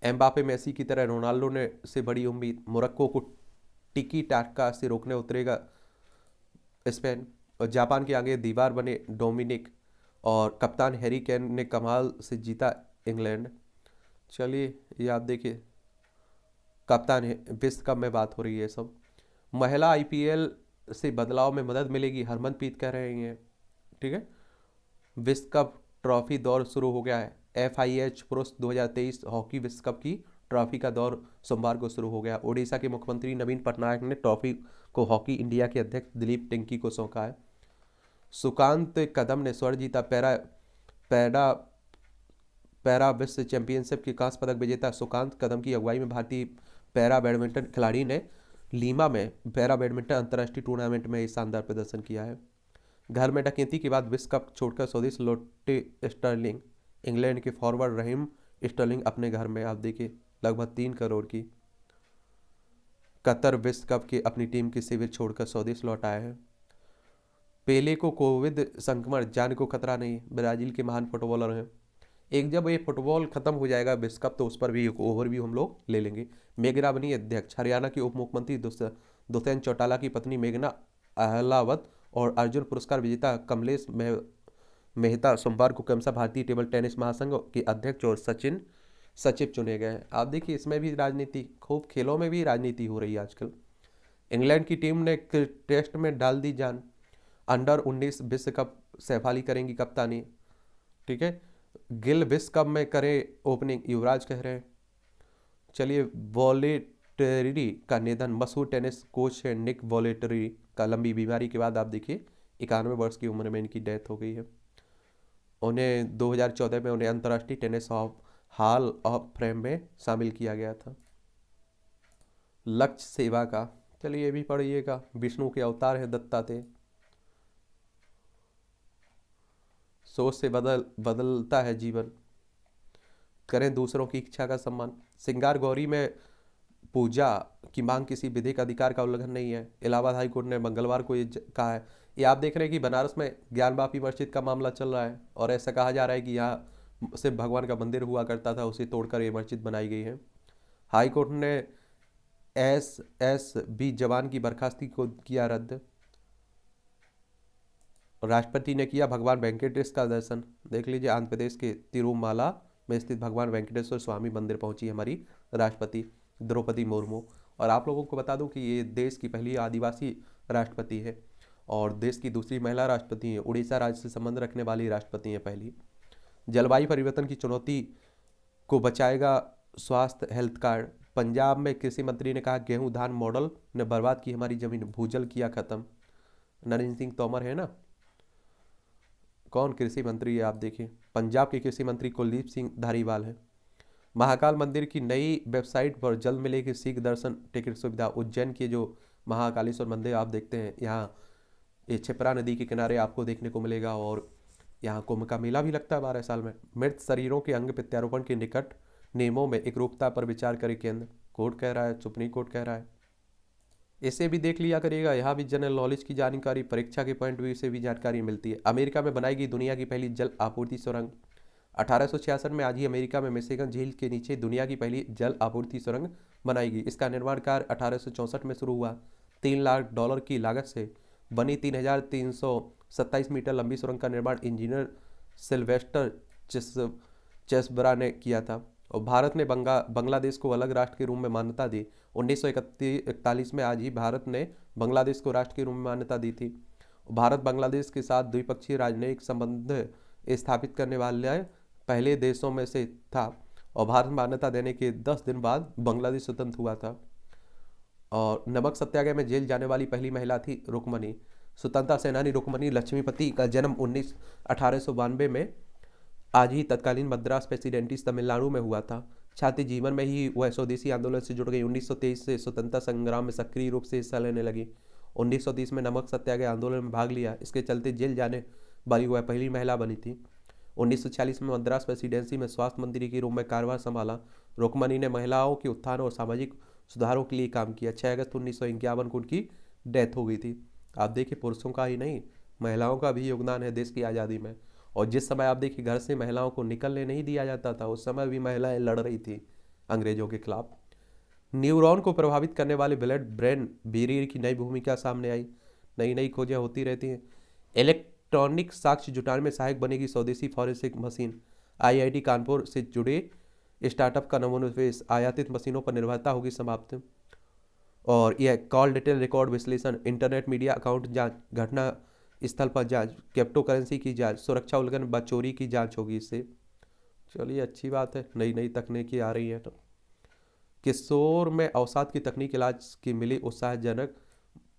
एम्बापे मेसी की तरह रोनाल्डो ने से बड़ी उम्मीद। मोरक्को को टिकी टाका से रोकने उतरेगा स्पेन। और जापान के आगे दीवार बने डोमिनिक। और कप्तान हैरी केन ने कमाल से जीता इंग्लैंड। चलिए ये आप देखिए कप्तान है, विश्व कप में बात हो रही है सब। महिला आईपीएल से बदलाव में मदद मिलेगी, हरमनप्रीत कह रहे हैं, ठीक है। विश्व कप ट्रॉफी दौर शुरू हो गया है। FIH पुरुष 2023 हॉकी विश्व कप की ट्रॉफी का दौर सोमवार को शुरू हो गया। ओडिशा के मुख्यमंत्री नवीन पटनायक ने ट्रॉफी को हॉकी इंडिया के अध्यक्ष दिलीप टिंकी को सौंपा है। सुकांत कदम ने स्वर्ण जीता। पैरा विश्व चैंपियनशिप के कांस्य पदक विजेता सुकांत कदम की अगुवाई में भारतीय पैरा बैडमिंटन खिलाड़ी ने लीमा में पैरा बैडमिंटन अंतर्राष्ट्रीय टूर्नामेंट में शानदार प्रदर्शन किया है। घर में डकैती के बाद विश्व कप छोड़कर स्वदेश लौटे स्टर्लिंग। इंग्लैंड के फॉरवर्ड रहीम स्टर्लिंग अपने घर में आप देखिए लगभग 3 करोड़ की। कतर विश्व कप के अपनी टीम के शिविर छोड़कर स्वदेश लौट आए हैं। पेले को कोविड संक्रमण, जान को खतरा नहीं, ब्राजील के महान फुटबॉलर हैं। एक जब ये फुटबॉल खत्म हो जाएगा विश्व कप तो उस पर भी एक ओवरव्यू हम लोग ले लेंगे। मेघना बनी अध्यक्ष। हरियाणा के उप मुख्यमंत्री दुष्यंत चौटाला की पत्नी मेघना अहलावत और अर्जुन पुरस्कार विजेता कमलेश मेहता सोमवार को क्रमशः भारतीय टेबल टेनिस महासंघ के अध्यक्ष और सचिव चुने गए। आप देखिए इसमें भी राजनीति, खूब खेलों में भी राजनीति हो रही है आजकल। इंग्लैंड की टीम ने टेस्ट में डाल दी जान। अंडर 19 विश्व कप सैफाली करेंगी कप्तानी, ठीक है। गिल विश्व कप में करे ओपनिंग, युवराज कह रहे हैं। चलिए वॉलेटरी का निधन। मशहूर टेनिस कोच है निक वॉलेटरी का लंबी बीमारी के बाद आप देखिए 91 वर्ष की उम्र में इनकी डेथ हो गई है। उन्हें 2014 में उन्हें अंतर्राष्ट्रीय टेनिस हॉल ऑफ फेम में शामिल किया गया था। लक्ष्य सेवा का, चलिए ये भी पढ़िएगा। विष्णु के अवतार है दत्तात्रेय। सोच से बदलता है जीवन। करें दूसरों की इच्छा का सम्मान। श्रृंगार गौरी में पूजा की मांग किसी विधिक अधिकार का उल्लंघन नहीं है। इलाहाबाद हाई कोर्ट ने मंगलवार को ये कहा है। ये आप देख रहे हैं कि बनारस में ज्ञान वापी मस्जिद का मामला चल रहा है और ऐसा कहा जा रहा है कि यहाँ सिर्फ भगवान का मंदिर हुआ करता था, उसे तोड़कर ये मस्जिद बनाई गई है। हाई कोर्ट ने SSB जवान की बर्खास्ती को किया रद्द। राष्ट्रपति ने किया भगवान वेंकटेश का दर्शन। देख लीजिए, आंध्र प्रदेश के तिरुमाला में स्थित भगवान वेंकटेश्वर स्वामी मंदिर पहुंची हमारी राष्ट्रपति द्रौपदी मुर्मू। और आप लोगों को बता दूं कि ये देश की पहली आदिवासी राष्ट्रपति है और देश की दूसरी महिला राष्ट्रपति है। उड़ीसा राज्य से संबंध रखने वाली राष्ट्रपति है पहली। जलवायु परिवर्तन की चुनौती को बचाएगा स्वास्थ्य हेल्थ कार्ड। पंजाब में कृषि मंत्री ने कहा गेहूं धान मॉडल ने बर्बाद की हमारी जमीन, भूजल किया खत्म। नरेंद्र सिंह तोमर है ना, कौन कृषि मंत्री है आप देखिए। पंजाब के कृषि मंत्री कुलदीप सिंह धारीवाल है। महाकाल मंदिर की नई वेबसाइट पर जल्द मिलेगी शीघ्र दर्शन टिकट सुविधा। उज्जैन के जो महाकालेश्वर मंदिर आप देखते हैं, यहाँ ये क्षिप्रा नदी के किनारे आपको देखने को मिलेगा और यहाँ कुंभ का मेला भी लगता है 12 साल में। मृत शरीरों के अंग प्रत्यारोपण के निकट नियमों में एकरूपता पर विचार करे केंद्र, कोर्ट कह रहा है, सुप्रीम कोर्ट कह रहा है। इसे भी देख लिया करिएगा, यहाँ भी जनरल नॉलेज की जानकारी, परीक्षा के पॉइंट व्यू से भी जानकारी मिलती है। अमेरिका में बनाई गई दुनिया की पहली जल आपूर्ति सुरंग। 1866 में आज ही अमेरिका में मिशिगन झील के नीचे दुनिया की पहली जल आपूर्ति सुरंग बनाई गई। इसका निर्माण कार्य 1864 में शुरू हुआ। $3 लाख की लागत से बनी 3327 मीटर लंबी सुरंग का निर्माण इंजीनियर सिल्वेस्टर चेसबरा ने किया था। और भारत ने बांग्लादेश को अलग राष्ट्र के रूप में मान्यता दी। 1941 में आज ही भारत ने बांग्लादेश को राष्ट्र के रूप में मान्यता दी थी। भारत बांग्लादेश के साथ द्विपक्षीय राजनयिक संबंध स्थापित करने वाले पहले देशों में से था और भारत मान्यता देने के 10 दिन बाद बांग्लादेश स्वतंत्र हुआ था। और नमक सत्याग्रह में जेल जाने वाली पहली महिला थी रुक्मणी। स्वतंत्रता सेनानी रुक्मणी लक्ष्मीपति का जन्म 1892 में आज ही तत्कालीन मद्रास प्रेसिडेंसी तमिलनाडु में हुआ था। छात्र जीवन में ही वह स्वदेशी आंदोलन से जुड़ गई। 1923 से स्वतंत्रता संग्राम में सक्रिय रूप से हिस्सा लेने लगी। 1930 में नमक सत्याग्रह आंदोलन में भाग लिया। इसके चलते जेल जाने वाली वह पहली महिला बनी थी। 1946 में मद्रास प्रेसिडेंसी में स्वास्थ्य मंत्री के रूप में कार्यभार संभाला। रुक्मणी ने महिलाओं के उत्थान और सामाजिक सुधारों के लिए काम किया। 6 अगस्त 1951 को उनकी डेथ हो गई थी। आप देखिए, पुरुषों का ही नहीं, महिलाओं का भी योगदान है देश की आज़ादी में। और जिस समय आप देखिए घर से महिलाओं को निकलने नहीं दिया जाता था, उस समय भी महिलाएं लड़ रही थी अंग्रेजों के खिलाफ। न्यूरॉन को प्रभावित करने वाले ब्लड ब्रेन बैरियर की नई भूमिका सामने आई। नई नई खोजें होती रहती हैं। इलेक्ट्रॉनिक साक्ष्य जुटाने में सहायक बनेगी स्वदेशी फॉरेंसिक मशीन। IIT कानपुर से जुड़े स्टार्टअप का नवोन्मेष। आयातित मशीनों पर निर्भरता होगी समाप्त। और यह कॉल डिटेल रिकॉर्ड विश्लेषण, इंटरनेट मीडिया अकाउंट जांच, घटना स्थल पर जांच, क्रिप्टो करेंसी की जांच, सुरक्षा उल्लंघन व चोरी की जांच होगी इससे। चलिए अच्छी बात है, नई नई तकनीकी आ रही है। तो किशोर में अवसाद की तकनीक इलाज की मिली उत्साहजनक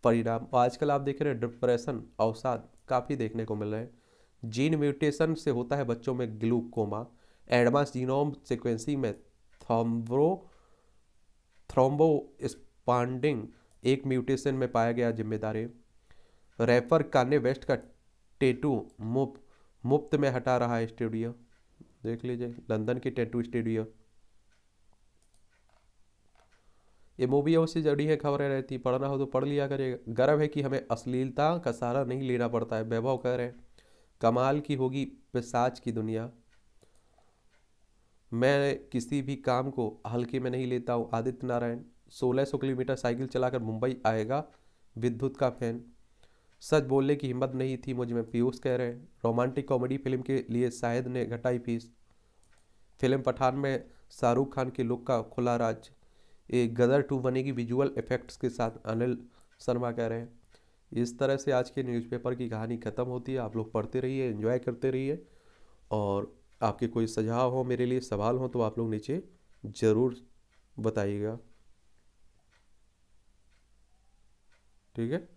परिणाम। आजकल आप देख रहे हैं डिप्रेशन, अवसाद काफ़ी देखने को मिल रहे हैं। जीन म्यूटेशन से होता है बच्चों में ग्लूकोमा। एडवांस जीनोम सिक्वेंसिंग में थ्रोम्बोस्पांडिंग एक म्यूटेशन में पाया गया जिम्मेदार है। रैपर कान्ये वेस्ट का टैटू मुफ्त में हटा रहा है स्टूडियो। देख लीजिए, लंदन की टैटू स्टूडियो। ये मूवियों से जुड़ी है खबरें रहती, पढ़ना हो तो पढ़ लिया करेगा। गर्व है कि हमें अश्लीलता का सहारा नहीं लेना पड़ता है, वैभव कह रहे हैं। कमाल की होगी पिशाच की दुनिया। मैं किसी भी काम को हल्के में नहीं लेता हूँ। आदित्य नारायण। 1600 किलोमीटर साइकिल चलाकर मुंबई आएगा विद्युत का फैन। सच बोलने की हिम्मत नहीं थी मुझ में, पीयूष कह रहे हैं। रोमांटिक कॉमेडी फिल्म के लिए शाहिद ने घटाई फीस। फिल्म पठान में शाहरुख खान के लुक का खुला राज। एक गदर 2 बनेगी विजुअल इफेक्ट्स के साथ, अनिल शर्मा कह रहे हैं। इस तरह से आज के न्यूज़पेपर की कहानी ख़त्म होती है। आप लोग पढ़ते रहिए, एंजॉय करते रहिए। और आपके कोई सुझाव हो, मेरे लिए सवाल हो, तो आप लोग नीचे ज़रूर बताइएगा। ठीक है।